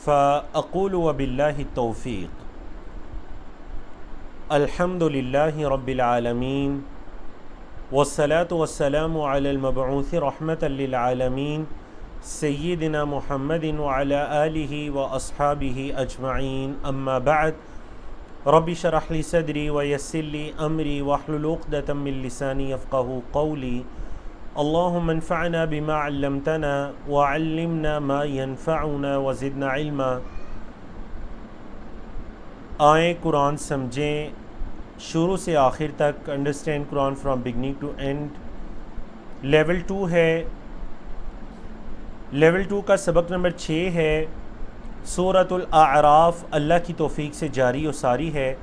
فأقول وبالله التوفيق. الحمد لله رب العالمين والصلاة والسلام على المبعوث رحمة للعالمين سيدنا محمد وعلى آله وأصحابه أجمعين. أما بعد، رب اشرح لي صدري ويسر لي أمري واحلل عقدة من لساني يفقهوا قولي. اللهم انفعنا بما علمتنا وعلمنا ما ينفعنا وزدنا علما. آئیں قرآن سمجھیں شروع سے آخر تک. Understand Quran from beginning to end. Level 2 ہے. لیول 2 کا سبق نمبر 6 ہے. سورۃ الاعراف اللہ کی توفیق سے جاری و ساری ہے.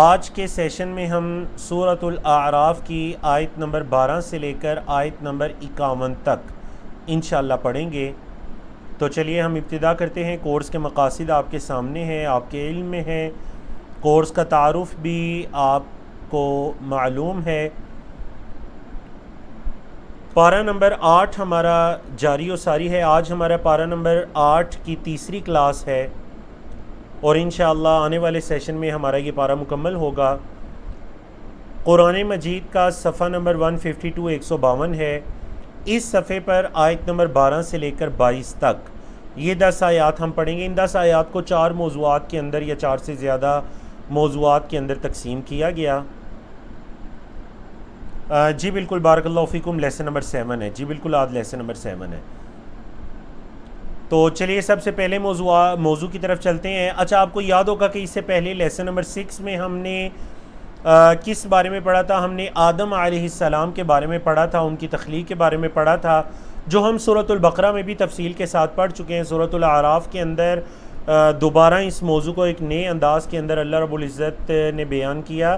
آج کے سیشن میں ہم سورۃ الاعراف کی آیت نمبر 12 سے لے کر آیت نمبر 51 تک انشاءاللہ پڑھیں گے. تو چلیے ہم ابتدا کرتے ہیں. کورس کے مقاصد آپ کے سامنے ہیں، آپ کے علم میں ہیں. کورس کا تعارف بھی آپ کو معلوم ہے. پارہ نمبر 8 ہمارا جاری و ساری ہے. آج ہمارا پارہ نمبر 8 کی تیسری کلاس ہے اور انشاءاللہ آنے والے سیشن میں ہمارا یہ پارہ مکمل ہوگا. قرآن مجید کا صفحہ نمبر 152 152 ہے. اس صفحے پر آیت نمبر 12 سے لے کر 22 تک یہ 10 آیات ہم پڑھیں گے. ان 10 آیات کو 4 موضوعات کے اندر یا 4 سے زیادہ موضوعات کے اندر تقسیم کیا گیا. جی بالکل، بارک اللہ فیکم. لیسن نمبر 7 ہے. جی بالکل، آج لیسن نمبر 7 ہے. تو چلیے سب سے پہلے موضوع کی طرف چلتے ہیں. اچھا، آپ کو یاد ہوگا کہ اس سے پہلے لیسن نمبر 6 میں ہم نے کس بارے میں پڑھا تھا؟ ہم نے آدم علیہ السلام کے بارے میں پڑھا تھا، ان کی تخلیق کے بارے میں پڑھا تھا، جو ہم سورۃ البقرہ میں بھی تفصیل کے ساتھ پڑھ چکے ہیں. سورۃ الاعراف کے اندر دوبارہ اس موضوع کو ایک نئے انداز کے اندر اللہ رب العزت نے بیان کیا.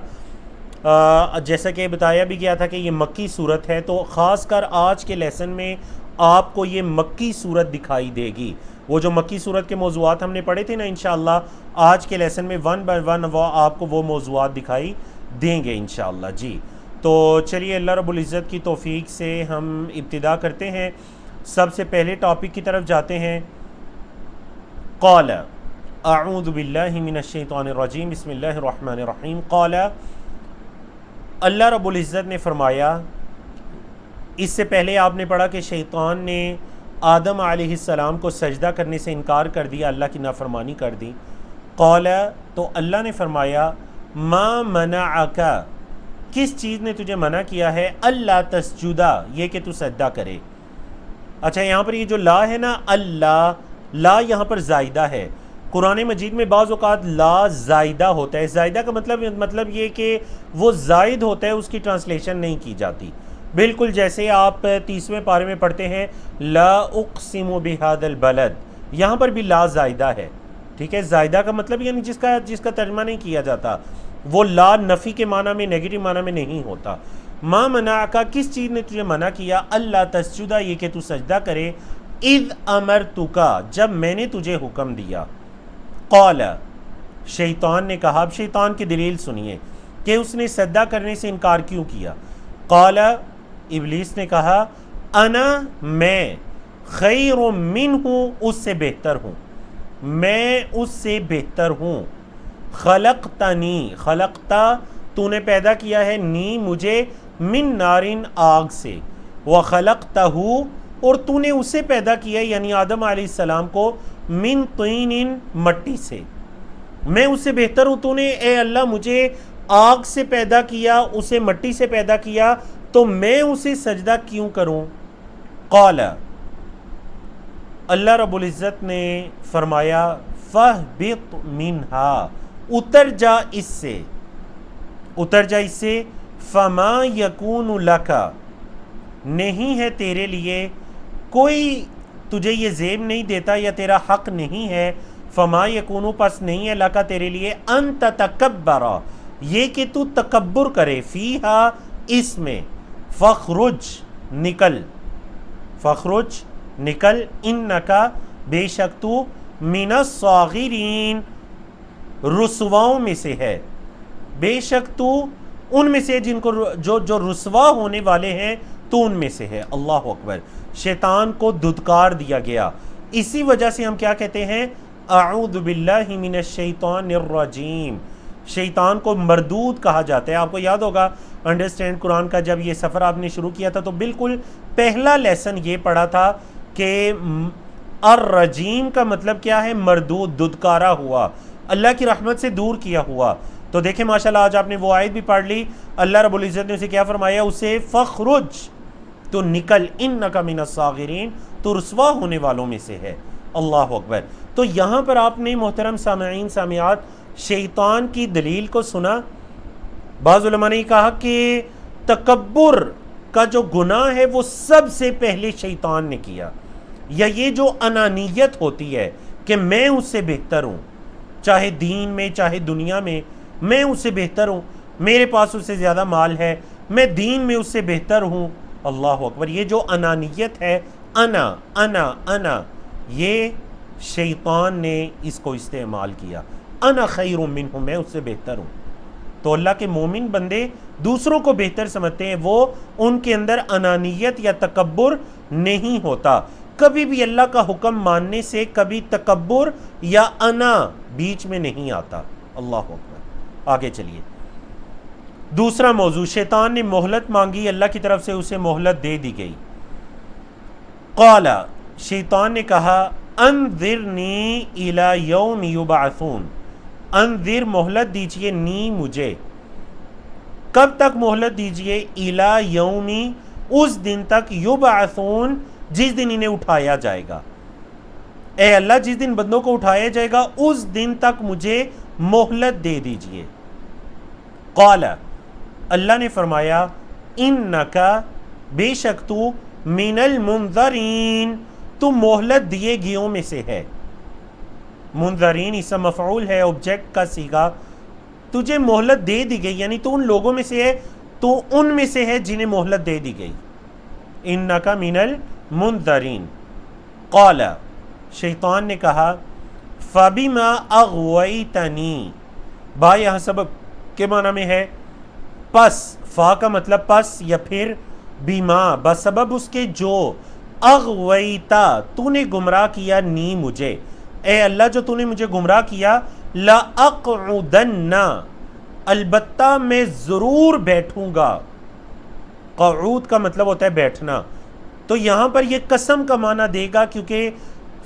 جیسا کہ بتایا بھی گیا تھا کہ یہ مکی صورت ہے، تو خاص کر آج کے لیسن میں آپ کو یہ مکی صورت دکھائی دے گی. وہ جو مکی صورت کے موضوعات ہم نے پڑھے تھے نا، انشاءاللہ آج کے لیسن میں 1 بائی 1 آپ کو وہ موضوعات دکھائی دیں گے انشاءاللہ. جی تو چلیے اللہ رب العزت کی توفیق سے ہم ابتدا کرتے ہیں. سب سے پہلے ٹاپک کی طرف جاتے ہیں. قال اعوذ باللہ من الشیطان الرجیم بسم اللہ الرحمن الرحیم. قال، اللہ رب العزت نے فرمایا. اس سے پہلے آپ نے پڑھا کہ شیطان نے آدم علیہ السلام کو سجدہ کرنے سے انکار کر دیا، اللہ کی نافرمانی کر دی. قال، تو اللہ نے فرمایا ما منعک، کس چیز نے تجھے منع کیا ہے، اللہ تسجدہ، یہ کہ تو سجدہ کرے. اچھا، یہاں پر یہ جو لا ہے نا، اللہ، لا یہاں پر زائدہ ہے. قرآن مجید میں بعض اوقات لا زائدہ ہوتا ہے. زائدہ کا مطلب یہ کہ وہ زائد ہوتا ہے، اس کی ٹرانسلیشن نہیں کی جاتی. بالکل جیسے آپ 30ویں پارے میں پڑھتے ہیں لا اقسم بہذا البلد، یہاں پر بھی لا زائدہ ہے. ٹھیک ہے، زائدہ کا مطلب یعنی جس کا ترجمہ نہیں کیا جاتا، وہ لا نفی کے معنی میں، نیگیٹو معنی میں نہیں ہوتا. ما منعک، کس چیز نے تجھے منع کیا، اللہ تسجدہ، یہ کہ تو سجدہ کرے، اذ امرتک، جب میں نے تجھے حکم دیا. قال، شیطان نے کہا. اب شیطان کی دلیل سنیے کہ اس نے سجدہ کرنے سے انکار کیوں کیا. قال، ابلیس نے کہا انا، میں، خیر منہ، اس سے بہتر ہوں، میں اس سے بہتر ہوں. خلقتنی، خلقتا، تو نے پیدا کیا ہے، نی، مجھے، من نارن، آگ سے، وخلقتہ، اور تو نے اسے پیدا کیا یعنی آدم علیہ السلام کو، من طین، مٹی سے. میں اس سے بہتر ہوں. تو نے اے اللہ مجھے آگ سے پیدا کیا، اسے مٹی سے پیدا کیا، تو میں اسے سجدہ کیوں کروں. قال، اللہ رب العزت نے فرمایا فاہبط منہا، اتر جا اس سے، اتر جا اس سے. فما یکون لک، نہیں ہے تیرے لیے، کوئی تجھے یہ زیب نہیں دیتا یا تیرا حق نہیں ہے. فما یکون، پس نہیں ہے، لکا تیرے لیے، ان تتکبر، یہ کہ تو تکبر کرے، فیہا، اس میں، فخرج، نکل، فخرج، نکل، انکا، بے شک تو، من الصاغرین، رسواؤں میں سے ہے، بے شک تو ان میں سے جن کو جو رسوا ہونے والے ہیں تو ان میں سے ہے. اللہ اکبر. شیطان کو دھتکار دیا گیا. اسی وجہ سے ہم کیا کہتے ہیں؟ اعوذ باللہ من الشیطان الرجیم، شیطان کو مردود کہا جاتا ہے۔ آپ کو یاد ہوگا انڈرسٹینڈ قرآن کا جب یہ سفر آپ نے شروع کیا تھا تو بالکل پہلا لیسن یہ پڑھا تھا کہ الرجیم کا مطلب کیا ہے؟ مردود، ددکارا ہوا، اللہ کی رحمت سے دور کیا ہوا۔ تو دیکھیں ماشاءاللہ آج آپ نے وہ آیت بھی پڑھ لی، اللہ رب العزت نے اسے کیا فرمایا؟ اسے فخرج، تو نکل، انک من الصاغرین، تو رسوا ہونے والوں میں سے ہے۔ اللہ اکبر۔ تو یہاں پر آپ نے محترم سامعین سامعات شیطان کی دلیل کو سنا۔ بعض علماء نے کہا کہ تکبر کا جو گناہ ہے وہ سب سے پہلے شیطان نے کیا، یا یہ جو انانیت ہوتی ہے کہ میں اس سے بہتر ہوں، چاہے دین میں چاہے دنیا میں اس سے بہتر ہوں، میرے پاس اس سے زیادہ مال ہے، میں دین میں اس سے بہتر ہوں۔ اللہ اکبر۔ یہ جو انانیت ہے، انا، یہ شیطان نے اس کو استعمال کیا۔ انا خیر منہ، میں اس سے بہتر ہوں۔ تو اللہ کے مومن بندے دوسروں کو بہتر سمجھتے ہیں، وہ ان کے اندر انانیت یا تکبر نہیں ہوتا۔ کبھی بھی اللہ کا حکم ماننے سے کبھی تکبر یا انا بیچ میں نہیں آتا۔ اللہ اکبر۔ آگے چلیے، دوسرا موضوع، شیطان نے مہلت مانگی، اللہ کی طرف سے اسے مہلت دے دی گئی۔ قال، شیطان نے کہا، انذرنی الی یوم یبعثون، انذر، مہلت دیجئے، نی، مجھے، کب تک مہلت دیجئے؟ الی یومی، اس دن تک، یبعثون، جس دن انہیں اٹھایا جائے گا۔ اے اللہ، جس دن بندوں کو اٹھایا جائے گا اس دن تک مجھے مہلت دے دیجئے۔ قال، اللہ نے فرمایا، انکا، بے شک تو، من المنذرین، تو مہلت دیے گیوں میں سے ہے۔ منذرین اسم مفعول ہے، آبجیکٹ کا صیغہ، تجھے مہلت دے دی گئی، یعنی تو ان لوگوں میں سے ہے، تو ان میں سے ہے جنہیں مہلت دے دی گئی۔ انکا من المنذرین۔ قال، شیطان نے کہا، فَبِمَا أَغْوَيْتَنِي، با یہاں سبب کے معنی میں ہے، پس، فا کا مطلب پس یا پھر، بیما، بسبب اس کے جو، اغویتا، تو نے گمراہ کیا، نی، مجھے، اے اللہ جو تو نے مجھے گمراہ کیا، لَأَقْعُدَنَّ، البتہ میں ضرور بیٹھوں گا۔ قعود کا مطلب ہوتا ہے بیٹھنا، تو یہاں پر یہ قسم کا معنی دے گا، کیونکہ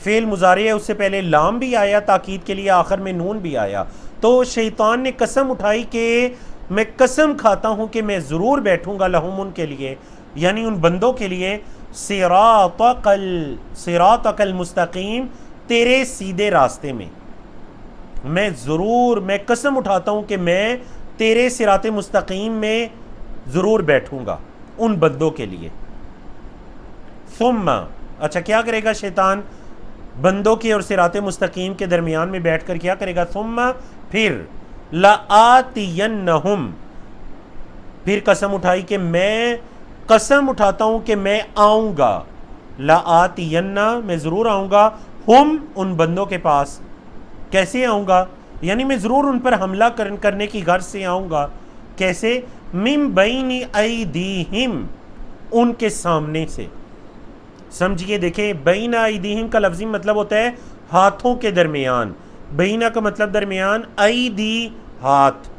فعل مضارع ہے، اس سے پہلے لام بھی آیا تاکید کے لیے، آخر میں نون بھی آیا، تو شیطان نے قسم اٹھائی کہ میں قسم کھاتا ہوں کہ میں ضرور بیٹھوں گا، لہم، ان کے لیے، یعنی ان بندوں کے لیے، صراطک المستقیم، تیرے سیدھے راستے میں، میں قسم اٹھاتا ہوں کہ میں تیرے صراط مستقیم میں ضرور بیٹھوں گا ان بندوں کے لیے۔ ثم، اچھا کیا کرے گا شیطان؟ بندوں کے اور صراط مستقیم کے درمیان میں بیٹھ کر کیا کرے گا؟ ثم، پھر، لآتینہم، پھر قسم اٹھائی کہ میں قسم اٹھاتا ہوں کہ میں آؤں گا، لآتینہ، میں ضرور آؤں گا، ہم، ان بندوں کے پاس، کیسے آؤں گا؟ یعنی میں ضرور ان پر حملہ کرنے کی غرض سے آؤں گا، کیسے؟ من بین ایدیہم، ان کے سامنے سے، سمجھئے، دیکھیں بین ایدیہم کا لفظی مطلب ہوتا ہے ہاتھوں کے درمیان، بینہ کا مطلب درمیان، ایدی، ہاتھ،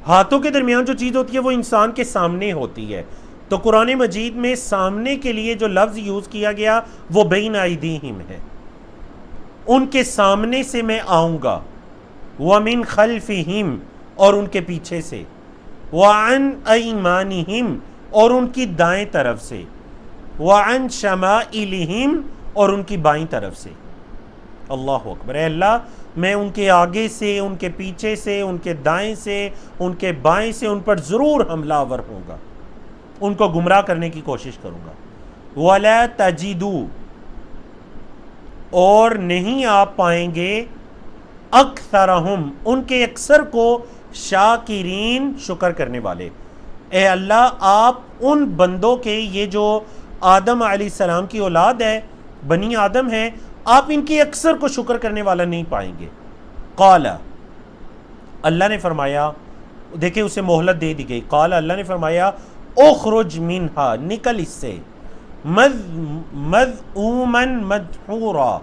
ہاتھوں کے درمیان جو چیز ہوتی ہے وہ انسان کے سامنے ہوتی ہے، تو قرآن مجید میں سامنے کے لیے جو لفظ یوز کیا گیا وہ بین ایدیہم ہے، ان کے سامنے سے میں آؤں گا، وَمِن خَلْفِهِمْ، اور ان کے پیچھے سے، وَعَنْ أَيْمَانِهِمْ، اور ان کی دائیں طرف سے، وَعَنْ شَمَائِلِهِمْ، اور ان کی بائیں طرف سے۔ اللہ اکبر۔ اے اللہ، میں ان کے آگے سے، ان کے پیچھے سے، ان کے دائیں سے، ان کے بائیں سے، ان پر ضرور حملہ آور ہوں گا، ان کو گمراہ کرنے کی کوشش کروں گا۔ وَلَا تَجِدُوا، اور نہیں آپ پائیں گے، اکثرہم، ان کے اکثر کو، شاکرین، شکر کرنے والے۔ اے اللہ، آپ ان بندوں کے، یہ جو آدم علیہ السلام کی اولاد ہے، بنی آدم ہے، آپ ان کی اکثر کو شکر کرنے والا نہیں پائیں گے۔ قال، اللہ نے فرمایا، دیکھیں اسے مہلت دے دی گئی، قال، اللہ نے فرمایا، اخرج منہا، نکل اس سے، مذعومن مدحورا،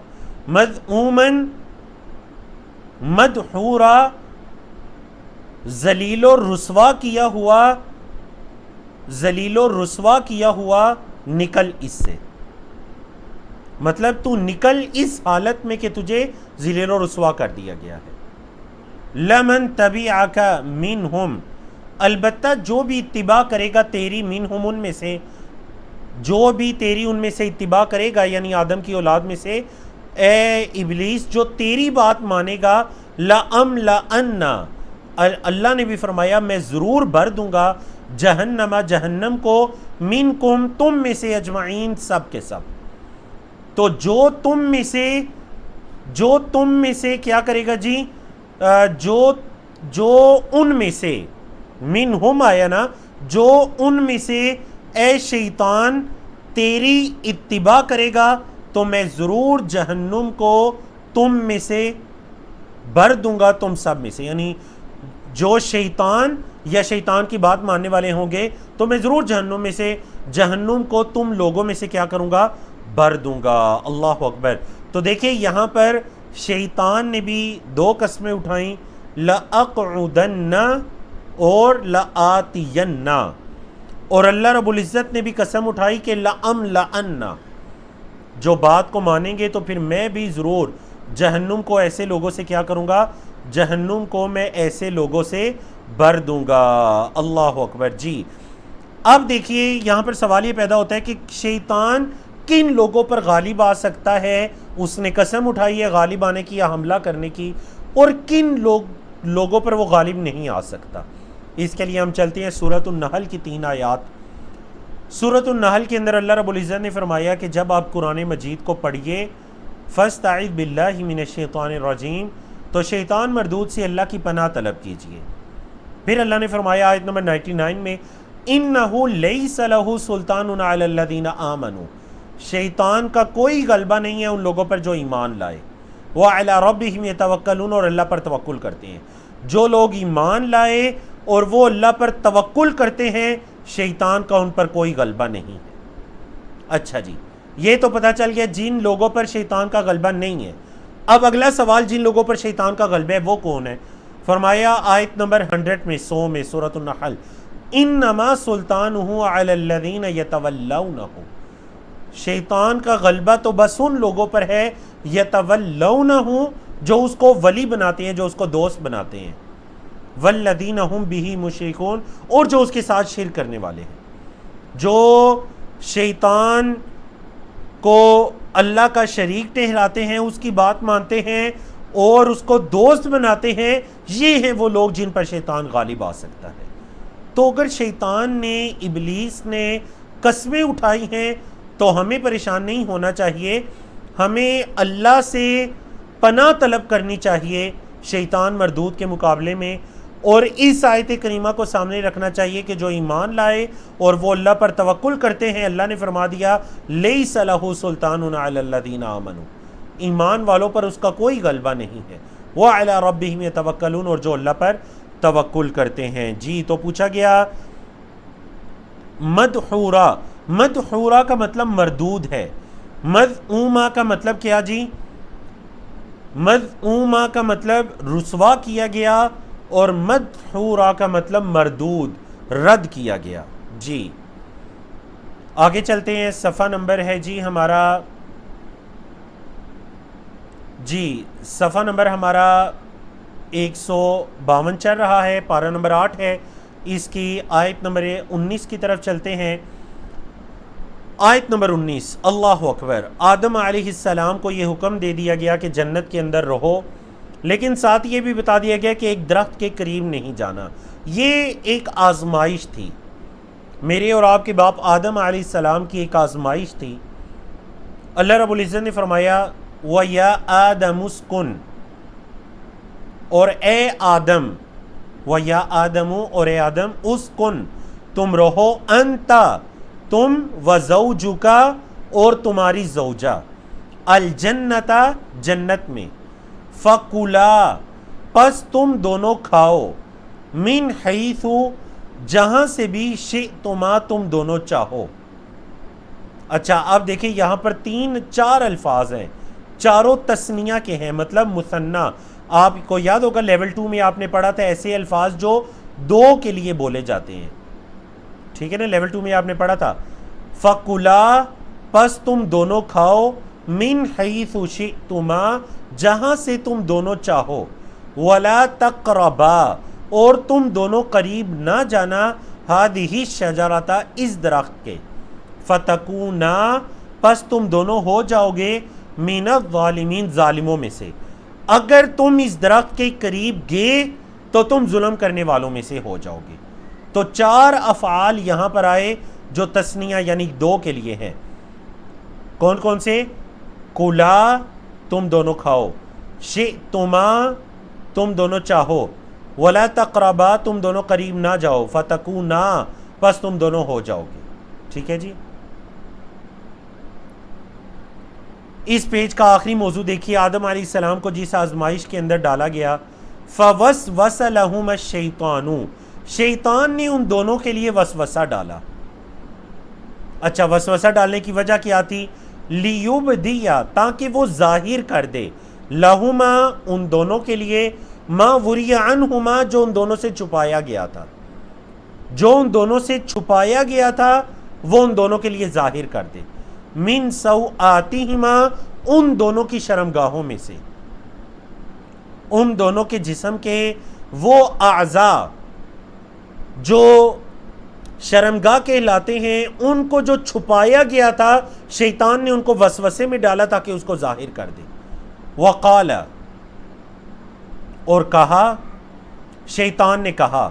مذعومن مدحورا، ذلیل و رسوا کیا ہوا، ذلیل و رسوا کیا ہوا، نکل اس سے، مطلب تو نکل اس حالت میں کہ تجھے ذلیل و رسوا کر دیا گیا ہے۔ لمن تبعک منہم، البتہ جو بھی اتباع کرے گا تیری، منہم ان میں سے، جو بھی تیری ان میں سے اتباع کرے گا، یعنی آدم کی اولاد میں سے، اے ابلیس جو تیری بات مانے گا، لَأَمْلَأَنَّ، اللہ نے بھی فرمایا میں ضرور بھر دوں گا، جہنم، جہنم کو، منکم، تم میں سے، اجمعین، سب کے سب۔ تو جو تم میں سے کیا کرے گا جی، جو ان میں سے، منہم آیا نا، جو ان میں سے اے شیطان تیری اتباع کرے گا تو میں ضرور جہنم کو تم میں سے بھر دوں گا، تم سب میں سے، یعنی جو شیطان یا شیطان کی بات ماننے والے ہوں گے تو میں ضرور جہنم میں سے، جہنم کو تم لوگوں میں سے کیا کروں گا، بھر دوں گا۔ اللہ اکبر۔ تو دیکھیں یہاں پر شیطان نے بھی دو قسمیں اٹھائیں، لَأَقْعُدَنَّ اور لَآتِيَنَّ، اور اللہ رب العزت نے بھی قسم اٹھائی کہ لَأَمْلَأَنَّ، جو بات کو مانیں گے تو پھر میں بھی ضرور جہنم کو ایسے لوگوں سے کیا کروں گا، جہنم کو میں ایسے لوگوں سے بھر دوں گا۔ اللہ اکبر جی۔ اب دیکھیے یہاں پر سوال یہ پیدا ہوتا ہے کہ شیطان کن لوگوں پر غالب آ سکتا ہے، اس نے قسم اٹھائی ہے غالب آنے کی یا حملہ کرنے کی، اور کن لوگوں پر وہ غالب نہیں آ سکتا۔ اس کے لیے ہم چلتے ہیں سورۃ النحل کی 3 آیات۔ سورۃ النحل کے اندر اللہ رب العزت نے فرمایا کہ جب آپ قرآن مجید کو پڑھیے، فاستعذ باللہ من الشیطان الرجیم، تو شیطان مردود سے اللہ کی پناہ طلب کیجئے۔ پھر اللہ نے فرمایا آیت نمبر 99 میں، انہ لیس لہ سلطان علی الذین آمنوا، شیطان کا کوئی غلبہ نہیں ہے ان لوگوں پر جو ایمان لائے، وعلی ربہم یتوکلون، اور اللہ پر توکل کرتے ہیں۔ جو لوگ ایمان لائے اور وہ اللہ پر توکل کرتے ہیں، شیطان کا ان پر کوئی غلبہ نہیں ہے۔ اچھا جی، یہ تو پتہ چل گیا جن لوگوں پر شیطان کا غلبہ نہیں ہے۔ اب اگلا سوال، جن لوگوں پر شیطان کا غلبہ ہے وہ کون ہے؟ فرمایا آیت نمبر 100 میں سورۃ النحل، انما سلطانہ علی الذین یتولونہ، شیطان کا غلبہ تو بس ان لوگوں پر ہے، یتولونہ، جو اس کو ولی بناتے ہیں، جو اس کو دوست بناتے ہیں، والذین ہم بہ مشرکون، اور جو اس کے ساتھ شرک کرنے والے ہیں، جو شیطان کو اللہ کا شریک ٹھہراتے ہیں، اس کی بات مانتے ہیں اور اس کو دوست بناتے ہیں، یہ ہیں وہ لوگ جن پر شیطان غالب آ سکتا ہے۔ تو اگر شیطان نے، ابلیس نے قسمیں اٹھائی ہیں تو ہمیں پریشان نہیں ہونا چاہیے، ہمیں اللہ سے پناہ طلب کرنی چاہیے شیطان مردود کے مقابلے میں، اور اس آیت کریمہ کو سامنے رکھنا چاہیے کہ جو ایمان لائے اور وہ اللہ پر توکل کرتے ہیں، اللہ نے فرما دیا لیس لہ سلطان علی الذین آمنوا، ایمان والوں پر اس کا کوئی غلبہ نہیں ہے، وعلی ربہم یتوکلون، اور جو اللہ پر توکل کرتے ہیں۔ جی تو پوچھا گیا مدحورا، مدحورا کا مطلب مردود ہے، مذعوما کا مطلب کیا جی؟ مذعوما کا مطلب رسوا کیا گیا، اور مدحورا کا مطلب مردود، رد کیا گیا۔ جی آگے چلتے ہیں، صفحہ نمبر ہے جی ہمارا، جی صفحہ نمبر ہمارا 152 چل رہا ہے، پارہ نمبر 8 ہے، اس کی آیت نمبر 19 کی طرف چلتے ہیں۔ آیت نمبر 19، اللہ اکبر۔ آدم علیہ السلام کو یہ حکم دے دیا گیا کہ جنت کے اندر رہو، لیکن ساتھ یہ بھی بتا دیا گیا کہ ایک درخت کے قریب نہیں جانا۔ یہ ایک آزمائش تھی، میرے اور آپ کے باپ آدم علیہ السلام کی ایک آزمائش تھی۔ اللہ رب العزت نے فرمایا وَيَا آدَمُ اسْكُنْ، اور اے آدم، وَيَا آدَمُ، اور اے آدم، اسْكُنْ، تم رہو، انتا، تم، وزوجکا، اور تمہاری زوجہ، الجنتا، جنت میں، فَكُلَا، پس تم دونوں کھاؤ، من حیث، جہاں سے بھی، شئتما، تم دونوں چاہو، اچھا اب دیکھیں یہاں پر 4 الفاظ ہیں، چاروں تسنیہ کے ہیں، مطلب مثنیٰ۔ آپ کو یاد ہوگا لیول 2 میں آپ نے پڑھا تھا ایسے الفاظ جو 2 کے لیے بولے جاتے ہیں، ٹھیک ہے نا، لیول 2 میں آپ نے پڑھا تھا فَقُلَا پس تم دونوں کھاؤ من حیث شئتما جہاں سے تم دونوں چاہو، وَلَا تَقْرَبَا اور تم دونوں قریب نہ جانا ہَذِهِ الشَّجَرَةَ اس درخت کے، فَتَكُونَا پس تم دونوں ہو جاؤ گے من الظالمین ظالموں میں سے، اگر تم اس درخت کے قریب گئے تو تم ظلم کرنے والوں میں سے ہو جاؤ گے۔ تو 4 افعال یہاں پر آئے جو تسنیہ یعنی 2 کے لیے ہیں، کون کون سے؟ کُلا تم دونوں کھاؤ، شئتما تم دونوں چاہو، وَلَا تَقْرَبَا تم دونوں قریب نہ جاؤ، فَتَكُونَا پس تم دونوں ہو جاؤ گے، ٹھیک ہے جی۔ اس پیج کا آخری موضوع دیکھیے، آدم علیہ السلام کو جس آزمائش کے اندر ڈالا گیا، فَوَسْوَسَ لَهُمَا الشَّيْطَانُ شیطان نے ان دونوں کے لیے وسوسہ ڈالا۔ اچھا وسوسہ ڈالنے کی وجہ کیا تھی؟ لِيُبْدِيَ تاکہ وہ ظاہر کر دے، لَهُمَا ان دونوں کے لیے، مَا وُرِيَ عَنْهُمَا جو ان دونوں سے چھپایا گیا تھا، جو ان دونوں سے چھپایا گیا تھا وہ ان دونوں کے لیے ظاہر کر دے، من سوآتِهِمَا ان دونوں کی شرمگاہوں میں سے، ان دونوں کے جسم کے وہ اعضاء جو شرمگاہ کہلاتے ہیں ان کو جو چھپایا گیا تھا شیطان نے ان کو وسوسے میں ڈالا تاکہ اس کو ظاہر کر دے۔ وقال اور کہا، شیطان نے کہا،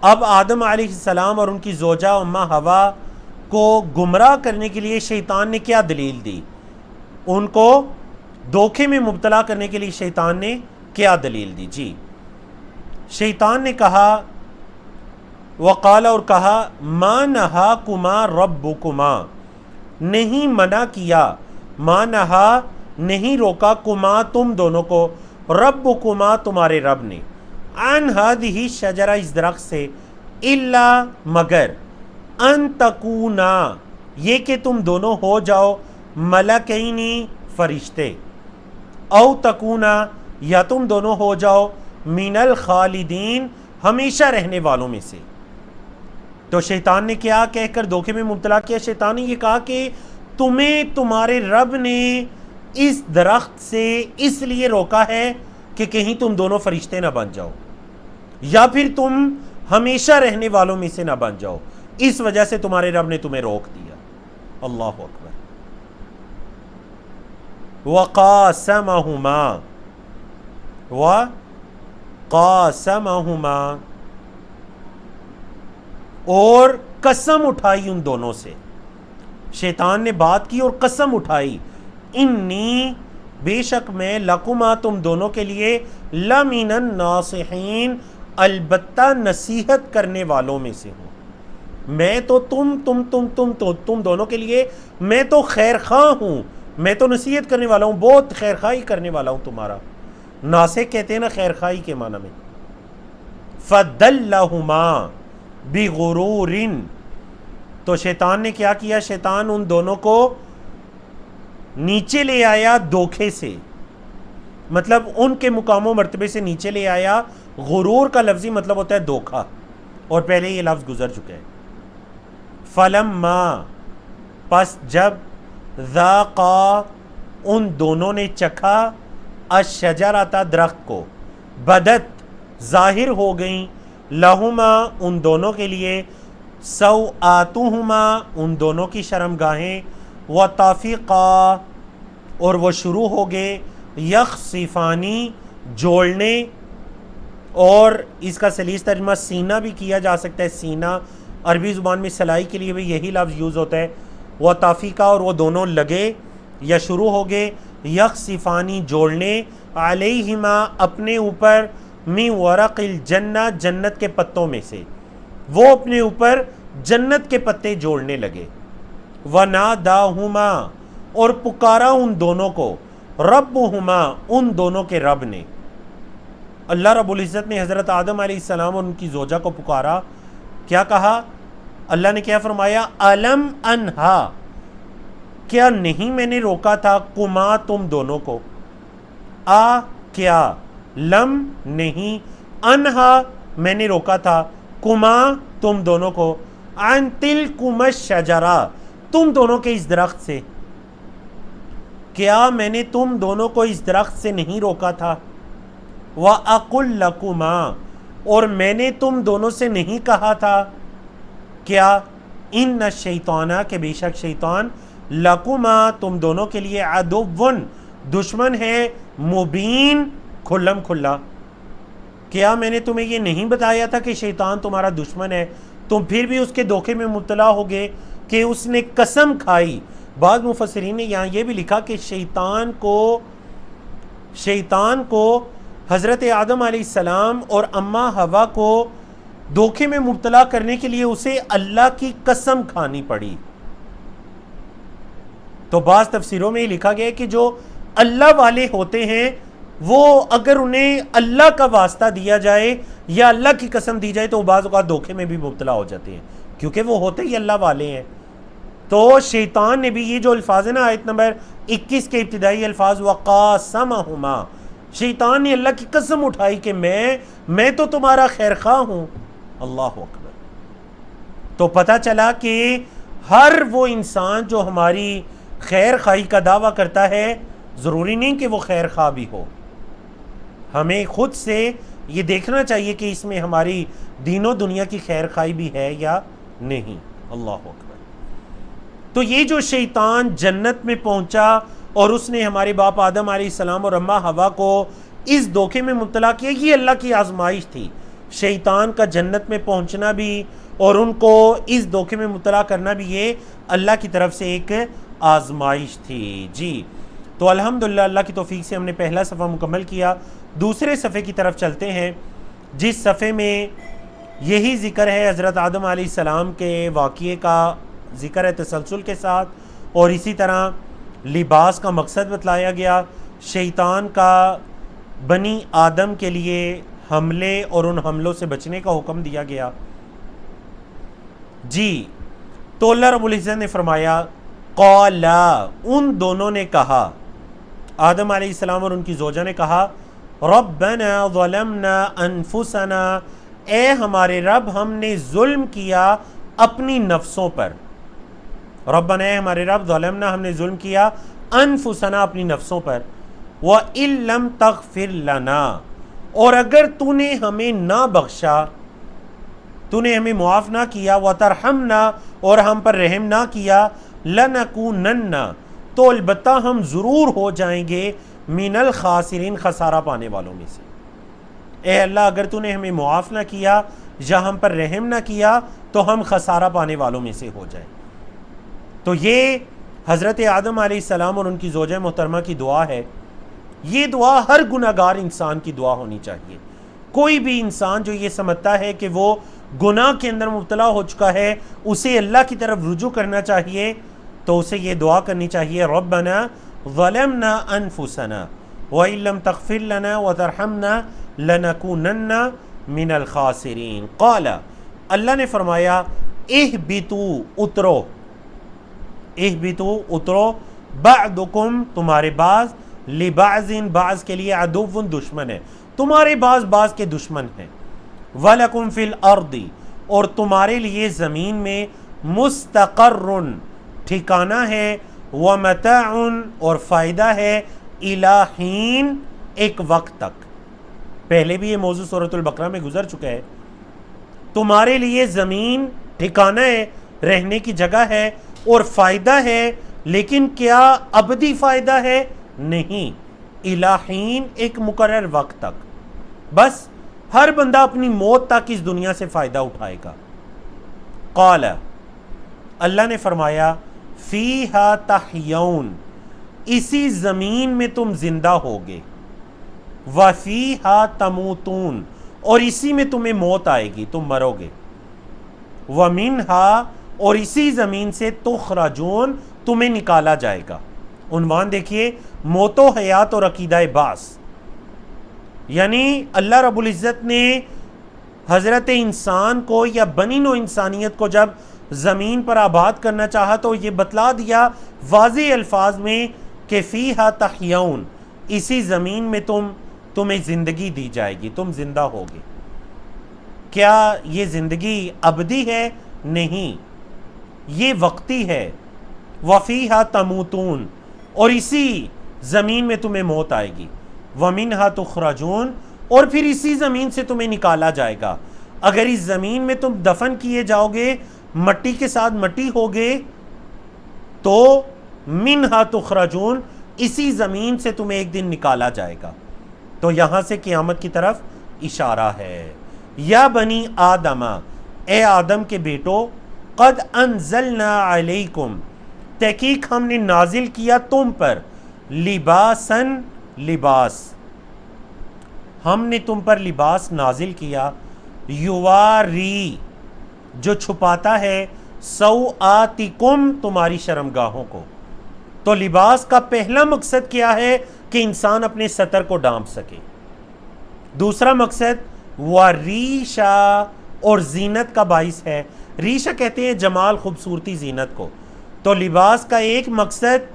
اب آدم علیہ السلام اور ان کی زوجہ امہ حوا کو گمراہ کرنے کے لیے شیطان نے کیا دلیل دی؟ ان کو دھوکے میں مبتلا کرنے کے لیے شیطان نے کیا دلیل دی؟ جی شیطان نے کہا، وقال اور کہا، ما نہاکما ربکما نہیں منع کیا، ما نہا نہیں روکا، کما تم دونوں کو، ربکما تمہارے رب نے، عن ہذہ الشجرہ اس درخت سے، الا مگر، ان تکونا یہ کہ تم دونوں ہو جاؤ، ملکینی فرشتے، او تکونا یا تم دونوں ہو جاؤ، من الخالدین ہمیشہ رہنے والوں میں سے۔ تو شیطان نے کیا کہہ کر دھوکے میں مبتلا کیا؟ شیطان نے یہ کہا کہ تمہیں تمہارے رب نے اس درخت سے اس لیے روکا ہے کہ کہیں تم دونوں فرشتے نہ بن جاؤ، یا پھر تم ہمیشہ رہنے والوں میں سے نہ بن جاؤ، اس وجہ سے تمہارے رب نے تمہیں روک دیا۔ اللہ اکبر۔ وقاسمہما اور قسم اٹھائی ان دونوں سے، شیطان نے بات کی اور قسم اٹھائی، انی بے شک میں، لکما تم دونوں کے لیے، لمن الناصحین البتہ نصیحت کرنے والوں میں سے ہوں، میں تو تم دونوں کے لیے میں تو خیر خواہ ہوں، میں تو نصیحت کرنے والا ہوں، بہت خیر خواہی کرنے والا ہوں تمہارا۔ ناصح کہتے ہیں نا خیر خواہی کے معنی میں۔ فَدَلَّهُمَا بِغُرُورٍ تو شیطان نے کیا کیا؟ شیطان ان دونوں کو نیچے لے آیا دھوکے سے، مطلب ان کے مقام و مرتبے سے نیچے لے آیا۔ غرور کا لفظی مطلب ہوتا ہے دھوکا، اور پہلے یہ لفظ گزر چکا ہے۔ فَلَمَّا پس جب، ذَاقَا ان دونوں نے چکھا، الشجرۃ درخت کو، بدت ظاہر ہو گئیں، لہما ان دونوں کے لیے، سوآتہما ان دونوں کی شرمگاہیں، وطافقا اور وہ شروع ہو گئے، یخصفانی جوڑنے، اور اس کا سلیس ترجمہ سینہ بھی کیا جا سکتا ہے، سینہ عربی زبان میں سلائی کے لیے بھی یہی لفظ یوز ہوتا ہے۔ وطافقا اور وہ دونوں لگے یا شروع ہو گئے، یخصفانی جوڑنے، علیہما اپنے اوپر، من ورق الجنہ جنت کے پتوں میں سے، وہ اپنے اوپر جنت کے پتے جوڑنے لگے۔ وناداہما اور پکارا ان دونوں کو، ربہما ان دونوں کے رب نے، اللہ رب العزت نے حضرت آدم علیہ السلام اور ان کی زوجہ کو پکارا، کیا کہا؟ اللہ نے کیا فرمایا؟ الم انہا کیا نہیں میں نے روکا تھا کما تم دونوں کو، آ کیا، لم نہیں، انہا میں نے روکا تھا، کما تم دونوں کو، عن تلکم الشجرہ تم دونوں کے اس درخت سے، کیا میں نے تم دونوں کو اس درخت سے نہیں روکا تھا، وَأَقُلْ لَكُمَا اور میں نے تم دونوں سے نہیں کہا تھا، کیا، ان الشیطان کہ بے شک شیطان، لَكُمَا تم دونوں کے لیے، عَدُوٌ دشمن ہے، مبین کھلم کھلا، کیا میں نے تمہیں یہ نہیں بتایا تھا کہ شیطان تمہارا دشمن ہے، تم پھر بھی اس کے دھوکے میں مبتلا ہوگے کہ اس نے قسم کھائی۔ بعض مفسرین نے یہاں یہ بھی لکھا کہ شیطان کو حضرت آدم علیہ السلام اور اماں حوا کو دھوکے میں مبتلا کرنے کے لیے اسے اللہ کی قسم کھانی پڑی۔ تو بعض تفسیروں میں یہ لکھا گیا کہ جو اللہ والے ہوتے ہیں وہ اگر انہیں اللہ کا واسطہ دیا جائے یا اللہ کی قسم دی جائے تو وہ بعض اوقات دھوکے میں بھی مبتلا ہو جاتے ہیں، کیونکہ وہ ہوتے ہی اللہ والے ہیں۔ تو شیطان نے بھی یہ جو الفاظ ہیں نا آیت نمبر 21 کے ابتدائی الفاظ، وَقَاسَمَهُمَا شیطان نے اللہ کی قسم اٹھائی کہ میں تو تمہارا خیر خواہ ہوں۔ اللہ اکبر۔ تو پتہ چلا کہ ہر وہ انسان جو ہماری خیر خواہی کا دعویٰ کرتا ہے ضروری نہیں کہ وہ خیر خواہ بھی ہو، ہمیں خود سے یہ دیکھنا چاہیے کہ اس میں ہماری دین و دنیا کی خیر خواہی بھی ہے یا نہیں۔ اللہ اکبر۔ تو یہ جو شیطان جنت میں پہنچا اور اس نے ہمارے باپ آدم علیہ السلام اور اماں حوا کو اس دھوکے میں مبتلا کیا، یہ اللہ کی آزمائش تھی۔ شیطان کا جنت میں پہنچنا بھی اور ان کو اس دھوکے میں مبتلا کرنا بھی یہ اللہ کی طرف سے ایک آزمائش تھی۔ جی تو الحمدللہ اللہ کی توفیق سے ہم نے پہلا صفحہ مکمل کیا، دوسرے صفحے کی طرف چلتے ہیں، جس صفحے میں یہی ذکر ہے حضرت آدم علیہ السلام کے واقعے کا ذکر ہے تسلسل کے ساتھ، اور اسی طرح لباس کا مقصد بتلایا گیا، شیطان کا بنی آدم کے لیے حملے اور ان حملوں سے بچنے کا حکم دیا گیا۔ جی تو اللہ رب العزت نے فرمایا قالا ان دونوں نے کہا، آدم علیہ السلام اور ان کی زوجہ نے کہا، ربنا ظلمنا انفسنا اے ہمارے رب ہم نے ظلم کیا اپنی نفسوں پر، ربنا اے ہمارے رب ظلمنا ہم نے ظلم کیا انفسنا اپنی نفسوں پر، وَإِن لَمْ تَغْفِرْ لَنَا اور اگر تو نے ہمیں نہ بخشا، تو نے ہمیں معاف نہ کیا، وَتَرْحَمْنَا اور ہم پر رحم نہ کیا، لَنَكُونَنَّ تو البتہ ہم ضرور ہو جائیں گے من الخاسرین خسارہ پانے والوں میں سے۔ اے اللہ اگر تو نے ہمیں معاف نہ کیا یا ہم پر رحم نہ کیا تو ہم خسارہ پانے والوں میں سے ہو جائیں۔ تو یہ حضرت آدم علیہ السلام اور ان کی زوجہ محترمہ کی دعا ہے۔ یہ دعا ہر گناہگار انسان کی دعا ہونی چاہیے۔ کوئی بھی انسان جو یہ سمجھتا ہے کہ وہ گناہ کے اندر مبتلا ہو چکا ہے اسے اللہ کی طرف رجوع کرنا چاہیے، تو اسے یہ دعا کرنی چاہیے، ربنا ظلمنا انفسنا وَإِن لَمْ تَغْفِرْ لَنَا وَتَرْحَمْنَا لَنَكُونَنَّ مِنَ الْخَاسِرِينَ۔ قال اللہ نے فرمایا اہبطوا اترو، اہبطوا اترو، بعضکم تمہارے بعض، لبعض بعض کے لیے، عدو دشمن ہے، تمہارے بعض کے دشمن ہیں، وَلَكُمْ فِي الْأَرْضِ اور تمہارے لیے زمین میں، مستقر ٹھکانہ ہے، وَمَتَاعٌ اور فائدہ ہے، إِلَى حِين ایک وقت تک۔ پہلے بھی یہ موضوع سورۃ البقرہ میں گزر چکا ہے۔ تمہارے لیے زمین ٹھکانہ ہے، رہنے کی جگہ ہے اور فائدہ ہے، لیکن کیا ابدی فائدہ ہے؟ نہیں، إِلَى حِين ایک مقرر وقت تک، بس ہر بندہ اپنی موت تک اس دنیا سے فائدہ اٹھائے گا۔ قال اللہ نے فرمایا فیہا تحیون اسی زمین میں تم زندہ ہوگے، وفیہا تموتون اور اسی میں تمہیں موت آئے گی، تم مرو گے، ومنہا اور اسی زمین سے تخرجون تمہیں نکالا جائے گا۔ عنوان دیکھیے، موت و حیات اور عقیدہ بعث، یعنی اللہ رب العزت نے حضرت انسان کو یا بنی نوع انسانیت کو جب زمین پر آباد کرنا چاہا تو یہ بتلا دیا واضح الفاظ میں کہ فیہا تحیون، اسی زمین میں تمہیں زندگی دی جائے گی، تم زندہ ہوگے۔ کیا یہ زندگی ابدی ہے؟ نہیں، یہ وقتی ہے۔ وفیہا تموتون، اور اسی زمین میں تمہیں موت آئے گی۔ ومنہا تخرجون، اور پھر اسی زمین سے تمہیں نکالا جائے گا۔ اگر اس زمین میں تم دفن کیے جاؤ گے، مٹی کے ساتھ مٹی ہوگے، تو منہا تخرجون، اسی زمین سے تمہیں ایک دن نکالا جائے گا۔ تو یہاں سے قیامت کی طرف اشارہ ہے۔ یا بنی آدم، اے آدم کے بیٹو، قد انزلنا علیکم، تحقیق ہم نے نازل کیا تم پر، لباسن، لباس، ہم نے تم پر لباس نازل کیا، یواری، جو چھپاتا ہے، سوآتکم، تمہاری شرمگاہوں کو۔ تو لباس کا پہلا مقصد کیا ہے؟ کہ انسان اپنے ستر کو ڈھانپ سکے۔ دوسرا مقصد وریشا، اور زینت کا باعث ہے۔ ریشہ کہتے ہیں جمال، خوبصورتی، زینت کو۔ تو لباس کا ایک مقصد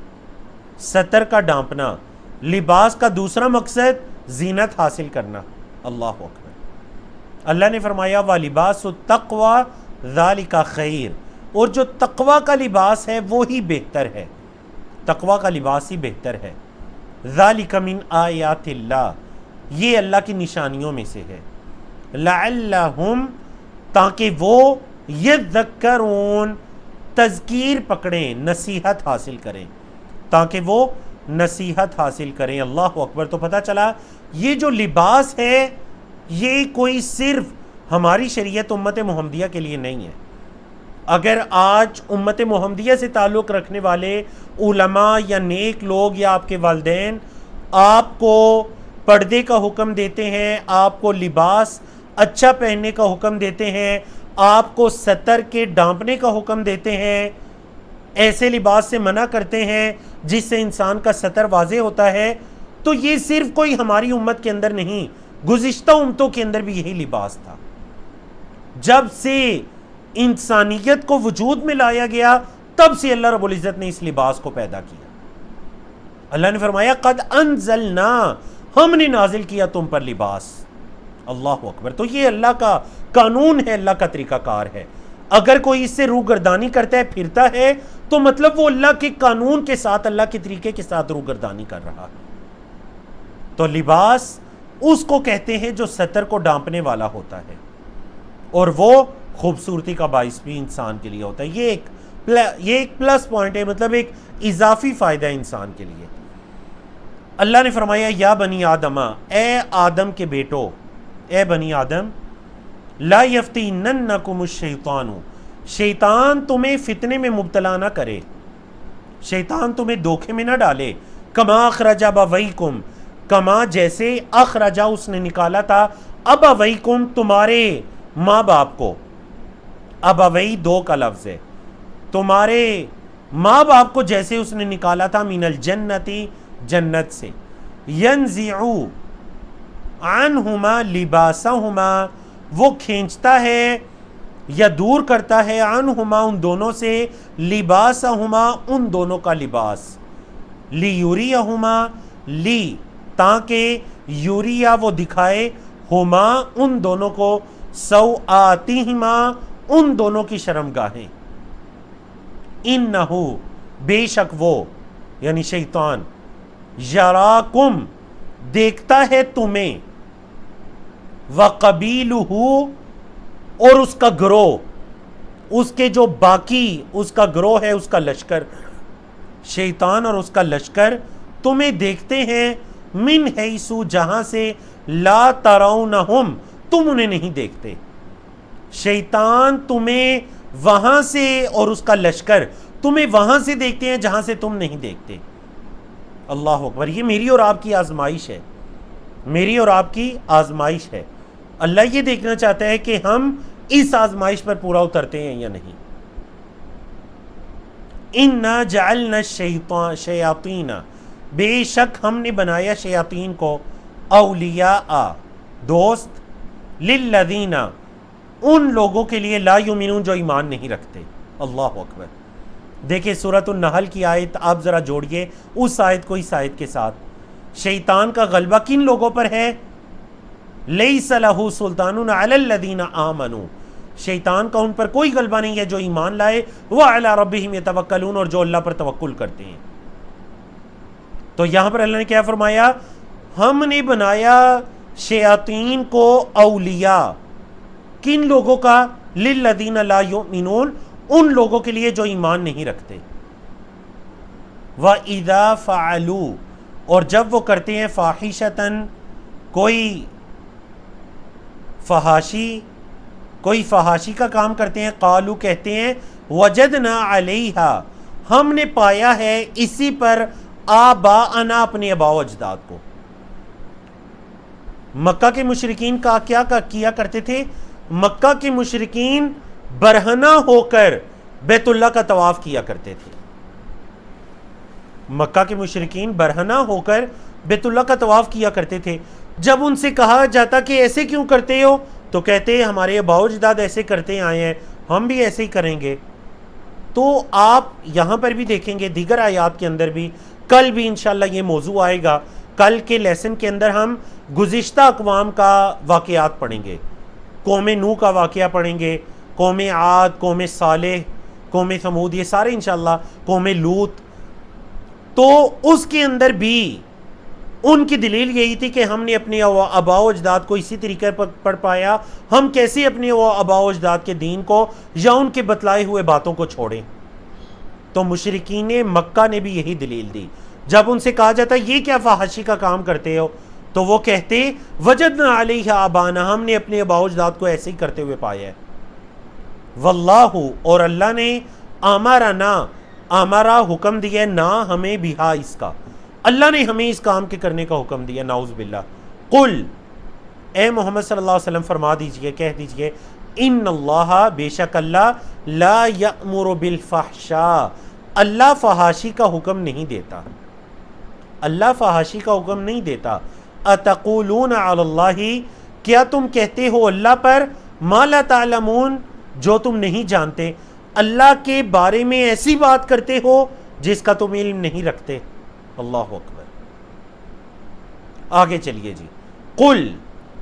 ستر کا ڈھانپنا، لباس کا دوسرا مقصد زینت حاصل کرنا۔ اللہ اکبر۔ اللہ نے فرمایا وَلِبَاسُ التَّقْوَى ذَلِكَ خَيْرٌ، اور جو تقوی کا لباس ہے وہی بہتر ہے، تقوی کا لباس ہی بہتر ہے۔ ذَلِكَ مِنْ آیات اللہ، یہ اللہ کی نشانیوں میں سے ہے۔ لَعَلَّهُمْ، تاکہ وہ یذکرون، تذکیر پکڑیں، نصیحت حاصل کریں، تاکہ وہ نصیحت حاصل کریں۔ اللہ اکبر۔ تو پتہ چلا یہ جو لباس ہے یہ کوئی صرف ہماری شریعت امت محمدیہ کے لیے نہیں ہے۔ اگر آج امت محمدیہ سے تعلق رکھنے والے علماء یا نیک لوگ یا آپ کے والدین آپ کو پردے کا حکم دیتے ہیں، آپ کو لباس اچھا پہننے کا حکم دیتے ہیں، آپ کو ستر کے ڈھانپنے کا حکم دیتے ہیں، ایسے لباس سے منع کرتے ہیں جس سے انسان کا ستر واضح ہوتا ہے، تو یہ صرف کوئی ہماری امت کے اندر نہیں، گزشتہ امتوں کے اندر بھی یہی لباس تھا۔ جب سے انسانیت کو وجود میں لایا گیا تب سے اللہ رب العزت نے اس لباس کو پیدا کیا۔ اللہ نے فرمایا قد انزلنا، ہم نے نازل کیا تم پر لباس۔ اللہ اکبر۔ تو یہ اللہ کا قانون ہے، اللہ کا طریقہ کار ہے۔ اگر کوئی اس سے روگردانی کرتا ہے، پھرتا ہے، تو مطلب وہ اللہ کے قانون کے ساتھ، اللہ کے طریقے کے ساتھ روگردانی کر رہا ہے۔ تو لباس اس کو کہتے ہیں جو ستر کو ڈھانپنے والا ہوتا ہے، اور وہ خوبصورتی کا باعث بھی انسان کے لیے ہوتا ہے۔ یہ ایک پلس پوائنٹ ہے، مطلب ایک اضافی فائدہ ہے انسان کے لیے۔ اللہ نے فرمایا یا بنی آدم، اے آدم کے بیٹو، اے بنی آدم، لا یفتننکم الشیطان، شیطان تمہیں فتنے میں مبتلا نہ کرے، شیطان تمہیں دھوکے میں نہ ڈالے۔ کما اخرج ابویکم، کما جیسے اخرجا اس نے نکالا تھا، ابویکم تمہارے ماں باپ کو، ابوی دو کا لفظ ہے، تمہارے ماں باپ کو جیسے اس نے نکالا تھا، من الجنتی، جنت سے، ینزعو عنہما لباسہما، وہ کھینچتا ہے یا دور کرتا ہے، عنہما ان دونوں سے، لباسہما ان دونوں کا لباس، لیوریہما، لی تاکہ یوریا وہ دکھائے، ہما ان دونوں کو، سوآتہما ان دونوں کی شرمگاہیں، انہو بے شک وہ یعنی شیطان، یراکم دیکھتا ہے تمہیں، وقبیلہ اور اس کا گروہ، اس کے جو باقی اس کا گروہ ہے، اس کا لشکر، شیطان اور اس کا لشکر تمہیں دیکھتے ہیں، من حیثو جہاں سے، لا ترونہم تم انہیں نہیں دیکھتے۔ شیطان تمہیں وہاں سے اور اس کا لشکر تمہیں وہاں سے دیکھتے ہیں جہاں سے تم نہیں دیکھتے۔ اللہ اکبر۔ یہ میری اور آپ کی آزمائش ہے، میری اور آپ کی آزمائش ہے۔ اللہ یہ دیکھنا چاہتا ہے کہ ہم اس آزمائش پر پورا اترتے ہیں یا نہیں۔ اِنَّا جَعَلْنَا الشَّيَاطِينَ، بے شک ہم نے بنایا شیاطین کو، اولیاء دوست، للذین ان لوگوں کے لیے، لا یؤمنون جو ایمان نہیں رکھتے۔ اللہ اکبر. دیکھیں سورۃ النحل کی آیت آپ ذرا جوڑیے اس آیت کو اس آیت کے ساتھ. شیطان کا غلبہ کن لوگوں پر ہے؟ لیس لہ سلطان علی الذین آمنوا، شیطان کا ان پر کوئی غلبہ نہیں ہے جو ایمان لائے، وعلی ربہم یتوکلون، اور جو اللہ پر توکل کرتے ہیں. تو یہاں پر اللہ نے کیا فرمایا؟ ہم نے بنایا شیاطین کو اولیاء. کن لوگوں کا؟ للذین لا یؤمنون، ان لوگوں کے لیے جو ایمان نہیں رکھتے. وَإِذَا فَعَلُوا، اور جب وہ کرتے ہیں فاحشتاً، کوئی فحاشی کا کام کرتے ہیں، قالو کہتے ہیں، وجدنا علیہا، ہم نے پایا ہے اسی پر، آباءنا اپنے آباء و اجداد کو. مکہ کے مشرکین کا کیا کیا کرتے تھے؟ مکہ کے مشرکین برہنہ ہو کر بیت اللہ کا طواف کیا کرتے تھے. مکہ کے مشرکین برہنہ ہو کر بیت اللہ کا طواف کیا کرتے تھے. جب ان سے کہا جاتا کہ ایسے کیوں کرتے ہو، تو کہتے ہیں ہمارے آباء و اجداد ایسے کرتے آئے ہیں، ہم بھی ایسے ہی کریں گے. تو آپ یہاں پر بھی دیکھیں گے دیگر آیات کے اندر بھی، کل بھی انشاءاللہ یہ موضوع آئے گا. کل کے لیسن کے اندر ہم گزشتہ اقوام کا واقعات پڑھیں گے. قوم نوح کا واقعہ پڑھیں گے، قوم عاد، قوم صالح، قوم ثمود، یہ سارے انشاءاللہ، قوم لوط. تو اس کے اندر بھی ان کی دلیل یہی تھی کہ ہم نے اپنے آباء و اجداد کو اسی طریقے پر پڑھ پایا، ہم کیسے اپنے آباء و اجداد کے دین کو یا ان کے بتلائے ہوئے باتوں کو چھوڑیں. تو مشرکین مکہ نے بھی یہی دلیل دی. جب ان سے کہا جاتا یہ کیا فحاشی کا کام کرتے ہو، تو وہ کہتے وجدنا علیہ آبانا، ہم نے اپنے آباء و اجداد کو ایسے ہی کرتے ہوئے پایا ہے. واللہ، اور اللہ نے امرا حکم دیا نہ ہمیں بہا، اس کا، اللہ نے ہمیں اس کام کے کرنے کا حکم دیا، نعوذ باللہ. قل، اے محمد صلی اللہ علیہ وسلم فرما دیجئے، کہہ دیجئے، ان اللہ، بے شک اللہ، لا یأمر بالفحشاء، اللہ فحاشی کا حکم نہیں دیتا، اللہ فحاشی کا حکم نہیں دیتا. اتقولون علی اللہ، کیا تم کہتے ہو اللہ پر، ما لا تعلمون، جو تم نہیں جانتے، اللہ کے بارے میں ایسی بات کرتے ہو جس کا تم علم نہیں رکھتے. اللہ اکبر. آگے چلیے جی. قل،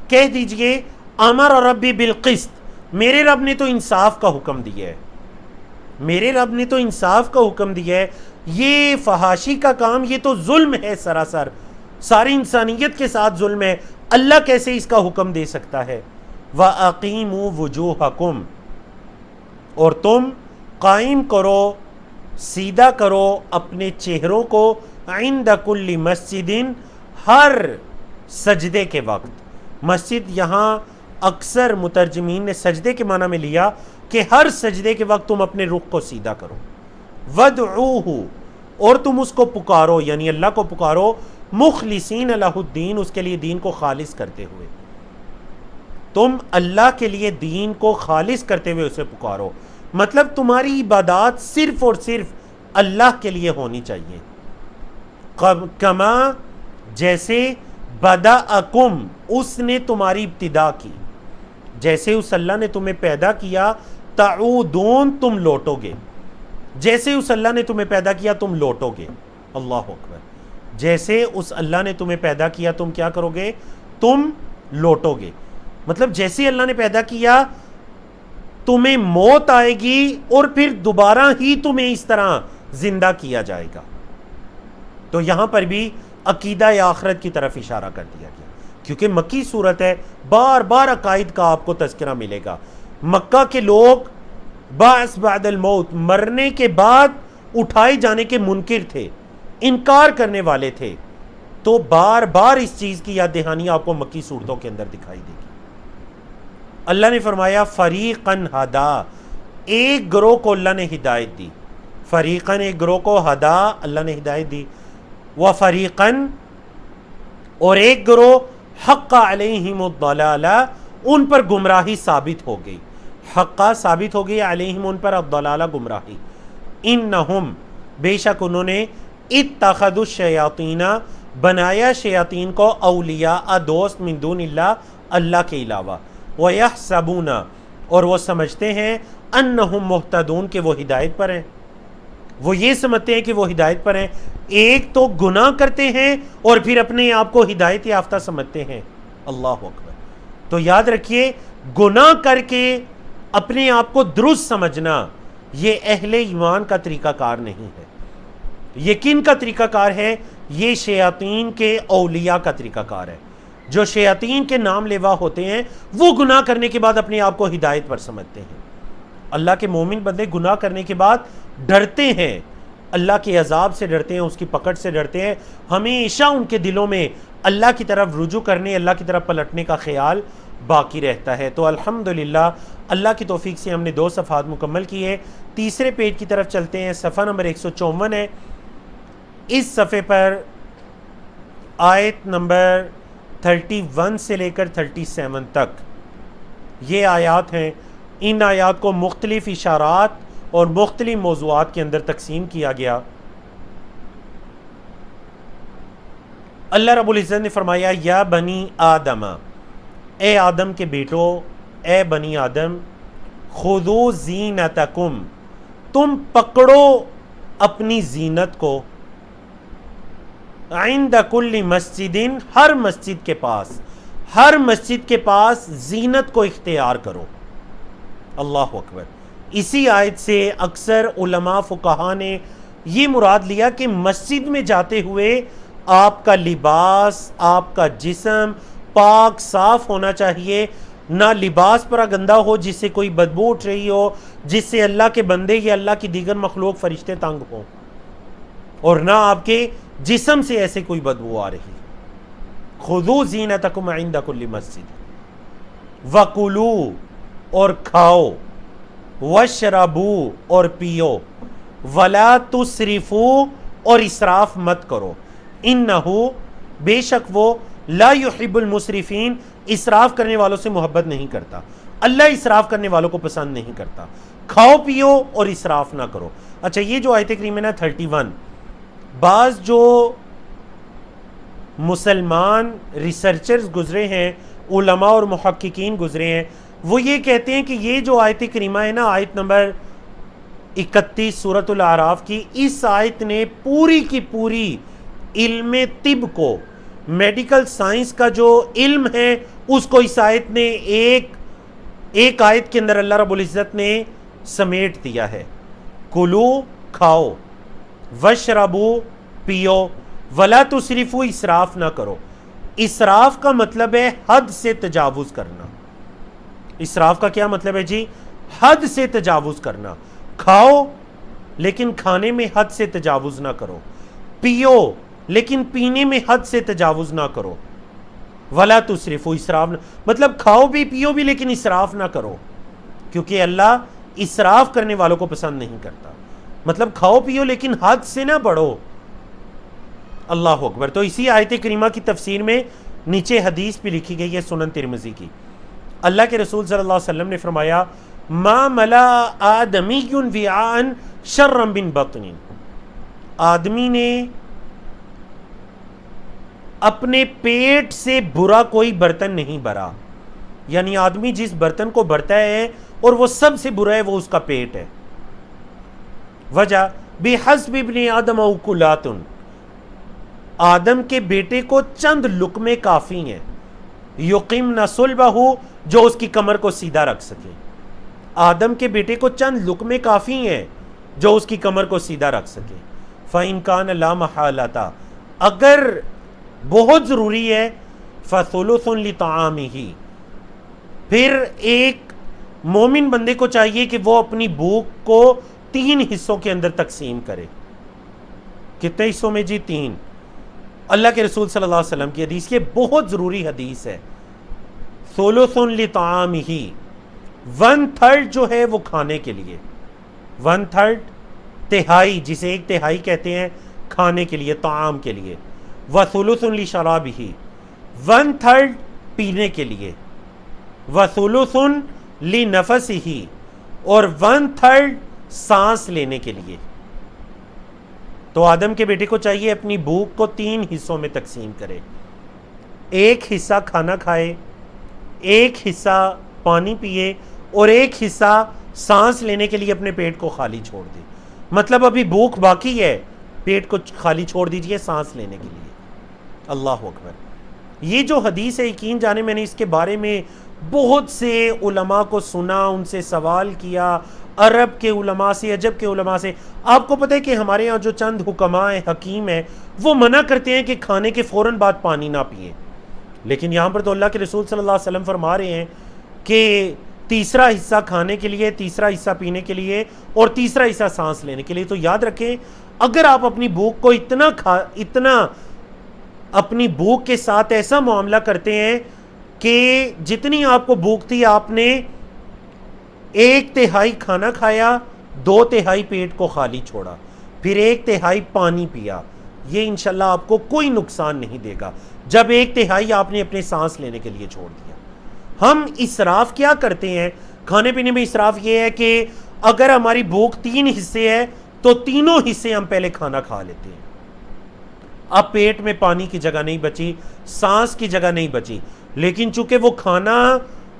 کہہ دیجئے، امر ربی بالقسط، میرے رب نے تو انصاف کا حکم دیا ہے، میرے رب نے تو انصاف کا حکم دیا ہے. یہ فحاشی کا کام، یہ تو ظلم ہے سراسر، ساری انسانیت کے ساتھ ظلم ہے. اللہ کیسے اس کا حکم دے سکتا ہے؟ وَأَقِيمُوا وُجُوهَكُمْ، اور تم قائم کرو، سیدھا کرو اپنے چہروں کو، عند کل مسجد، ہر سجدے کے وقت. مسجد یہاں اکثر مترجمین نے سجدے کے معنی میں لیا کہ ہر سجدے کے وقت تم اپنے رخ کو سیدھا کرو. وَادْعُوهُ، اور تم اس کو پکارو، یعنی اللہ کو پکارو، مخلصین لہ الدین، اس کے لیے دین کو خالص کرتے ہوئے. تم اللہ کے لیے دین کو خالص کرتے ہوئے اسے پکارو، مطلب تمہاری عبادات صرف اور صرف اللہ کے لیے ہونی چاہیے. کما، جیسے، بدأکم، اس نے تمہاری ابتدا کی، جیسے اس اللہ نے تمہیں پیدا کیا، تعودون، تم لوٹو گے، جیسے اس اللہ نے تمہیں پیدا کیا تم لوٹو گے. اللہ اکبر. جیسے اس اللہ نے تمہیں پیدا کیا تم کیا کرو گے؟ تم لوٹو گے. مطلب جیسے اللہ نے پیدا کیا تمہیں موت آئے گی اور پھر دوبارہ ہی تمہیں اس طرح زندہ کیا جائے گا. تو یہاں پر بھی عقیدہ آخرت کی طرف اشارہ کر دیا گیا، کیونکہ مکی صورت ہے، بار بار عقائد کا آپ کو تذکرہ ملے گا. مکہ کے لوگ بعث بعد الموت، مرنے کے بعد اٹھائے جانے کے منکر تھے، انکار کرنے والے تھے. تو بار بار اس چیز کی یاد دہانی آپ کو مکی صورتوں کے اندر دکھائی دے گی. اللہ نے فرمایا فریقاً ہدا، ایک گروہ کو اللہ نے ہدایت دی. فریقاً، ایک گروہ کو، ہدا، اللہ نے ہدایت دی. وفریقاً، اور ایک گروہ، حق علیہم الضلالہ، ان پر گمراہی ثابت ہو گئی. حقہ ثابت ہو گئی، علیہم، ان پر، الضلالہ، گمراہی. انہم، بے شک انہوں نے، اتخذوا الشیاطین، بنایا شیاطین کو، اولیاء، دوست، من دون اللہ، اللہ کے علاوہ. وَيَحْسَبُونَ، اور وہ سمجھتے ہیں، انہم مہتدون کہ وہ ہدایت پر ہیں، وہ یہ سمجھتے ہیں کہ وہ ہدایت پر ہیں۔ ایک تو گناہ کرتے ہیں اور پھر اپنے آپ کو ہدایت یافتہ سمجھتے ہیں۔ اللہ اکبر۔ تو یاد رکھیے، گناہ کر کے اپنے آپ کو درست سمجھنا یہ اہل ایمان کا طریقہ کار نہیں ہے۔ یہ کن کا طریقہ کار ہے؟ یہ شیاطین کے اولیاء کا طریقہ کار ہے۔ جو شیاطین کے نام لیوا ہوتے ہیں وہ گناہ کرنے کے بعد اپنے آپ کو ہدایت پر سمجھتے ہیں۔ اللہ کے مومن بندے گناہ کرنے کے بعد ڈرتے ہیں، اللہ کے عذاب سے ڈرتے ہیں، اس کی پکڑ سے ڈرتے ہیں، ہمیشہ ان کے دلوں میں اللہ کی طرف رجوع کرنے، اللہ کی طرف پلٹنے کا خیال باقی رہتا ہے۔ تو الحمدللہ اللہ کی توفیق سے ہم نے 2 صفحات مکمل کیے۔ تیسرے پیج کی طرف چلتے ہیں، صفحہ نمبر 154 ہے۔ اس صفحے پر آیت نمبر 31 سے لے کر 37 تک یہ آیات ہیں۔ ان آیات کو مختلف اشارات اور مختلف موضوعات کے اندر تقسیم کیا گیا۔ اللہ رب العزت نے فرمایا یا بنی آدم، اے آدم کے بیٹو، اے بنی آدم، خذو زینتکم، تم پکڑو اپنی زینت کو، عند کل مسجد، ہر مسجد کے پاس، ہر مسجد کے پاس زینت کو اختیار کرو۔ اللہ اکبر۔ اسی آیت سے اکثر علماء فقہا نے یہ مراد لیا کہ مسجد میں جاتے ہوئے آپ کا لباس، آپ کا جسم پاک صاف ہونا چاہیے، نہ لباس پر گندہ ہو جس سے کوئی بدبو اٹھ رہی ہو، جس سے اللہ کے بندے یا اللہ کی دیگر مخلوق فرشتے تنگ ہوں، اور نہ آپ کے جسم سے ایسے کوئی بدبو آ رہی۔ خذو زینتکم عند کل مسجد، وکلوا، اور کھاؤ، واشربوا، اور پیو، ولا تسرفوا، اور اسراف مت کرو، انہو، بے شک وہ، لا يحب المسرفین، اسراف کرنے والوں سے محبت نہیں کرتا۔ اللہ اسراف کرنے والوں کو پسند نہیں کرتا۔ کھاؤ پیو اور اسراف نہ کرو۔ اچھا، یہ جو آیت کریمہ ہے 31، بعض جو مسلمان ریسرچرز گزرے ہیں، علماء اور محققین گزرے ہیں، وہ یہ کہتے ہیں کہ یہ جو آیت کریمہ ہے نا، آیت نمبر 31 سورۃ الاعراف کی، اس آیت نے پوری کی پوری علم طب کو، میڈیکل سائنس کا جو علم ہے، اس کو اس آیت نے ایک آیت کے اندر اللہ رب العزت نے سمیٹ دیا ہے۔ کلو، کھاؤ، وشربو، پیو، ولا تسرفو، اسراف نہ کرو۔ اسراف کا مطلب ہے حد سے تجاوز کرنا۔ اسراف کا کیا مطلب ہے جی؟ حد سے تجاوز کرنا۔ کھاؤ لیکن کھانے میں حد سے تجاوز نہ کرو، پیو لیکن پینے میں حد سے تجاوز نہ کرو، ولا تسرفو، اسراف نہ، مطلب کھاؤ بھی پیو بھی لیکن اسراف نہ کرو، کیونکہ اللہ اسراف کرنے والوں کو پسند نہیں کرتا۔ مطلب کھاؤ پیو لیکن حد سے نہ بڑھو۔ اللہ اکبر۔ تو اسی آیت کریمہ کی تفسیر میں نیچے حدیث بھی لکھی گئی ہے سنن ترمذی کی۔ اللہ کے رسول صلی اللہ علیہ وسلم نے فرمایا ما ملا آدمی وعاء شرا من بطن، آدمی نے اپنے پیٹ سے برا کوئی برتن نہیں بھرا، یعنی آدمی جس برتن کو بھرتا ہے اور وہ سب سے برا ہے وہ اس کا پیٹ ہے۔ وجہ بحسب ابن آدم اکلات، آدم کے بیٹے کو چند لقمے کافی ہیں، یقیمن صلبہ، جو اس کی کمر کو سیدھا رکھ سکے۔ آدم کے بیٹے کو چند لقمے کافی ہیں جو اس کی کمر کو سیدھا رکھ سکے۔ فَإِن كَانَ لَا مَحَالَةَ، اگر بہت ضروری ہے، فَثُلُثٌ لِطَعَامِهِ، پھر ایک مومن بندے کو چاہیے کہ وہ اپنی بھوک کو 3 حصوں کے اندر تقسیم کرے۔ کتنے حصوں میں جی؟ 3۔ اللہ کے رسول صلی اللہ علیہ وسلم کی حدیث، یہ بہت ضروری حدیث ہے۔ ثُلُثٌ لِطَعَامِهِ، 1/3 جو ہے وہ کھانے کے لیے، 1/3 تہائی، جسے 1/3 کہتے ہیں کھانے کے لیے، طعام کے لیے، وَثُلُثٌ لِشَرَابِهِ، 1/3 پینے کے لیے، وَثُلُثٌ لِنَفَسِهِ، اور 1/3 سانس لینے کے لیے۔ تو آدم کے بیٹے کو چاہیے اپنی بھوک کو 3 حصوں میں تقسیم کرے، 1 حصہ کھانا کھائے، 1 حصہ پانی پیے، اور 1 حصہ سانس لینے کے لیے اپنے پیٹ کو خالی چھوڑ دیں. مطلب ابھی بھوک باقی ہے، پیٹ کو خالی چھوڑ دیجئے سانس لینے کے لیے. اللہ اکبر. یہ جو حدیث ہے یقین جانے میں نے اس کے بارے میں بہت سے علماء کو سنا، ان سے سوال کیا، عرب کے علماء سے، عجب کے علماء سے. آپ کو پتہ ہے کہ ہمارے ہاں جو چند حکماء ہیں، حکیم ہیں، وہ منع کرتے ہیں کہ کھانے کے فوراً بعد پانی نہ پئیں، لیکن یہاں پر تو اللہ کے رسول صلی اللہ علیہ وسلم فرما رہے ہیں کہ تیسرا حصہ کھانے کے لیے، تیسرا حصہ پینے کے لیے اور تیسرا حصہ سانس لینے کے لیے. تو یاد رکھیں اگر آپ اپنی بھوک کو اتنا اپنی بھوک کے ساتھ ایسا معاملہ کرتے ہیں کہ جتنی آپ کو بھوک تھی آپ نے 1/3 کھانا کھایا، 2/3 پیٹ کو خالی چھوڑا، پھر 1/3 پانی پیا، یہ انشاءاللہ آپ کو کوئی نقصان نہیں دے گا جب 1/3 آپ نے اپنے سانس لینے کے لیے چھوڑ دیا. ہم اسراف کیا کرتے ہیں کھانے پینے میں؟ اسراف یہ ہے کہ اگر ہماری بھوک 3 حصے ہے تو تینوں حصے ہم پہلے کھانا کھا لیتے ہیں. اب پیٹ میں پانی کی جگہ نہیں بچی، سانس کی جگہ نہیں بچی، لیکن چونکہ وہ کھانا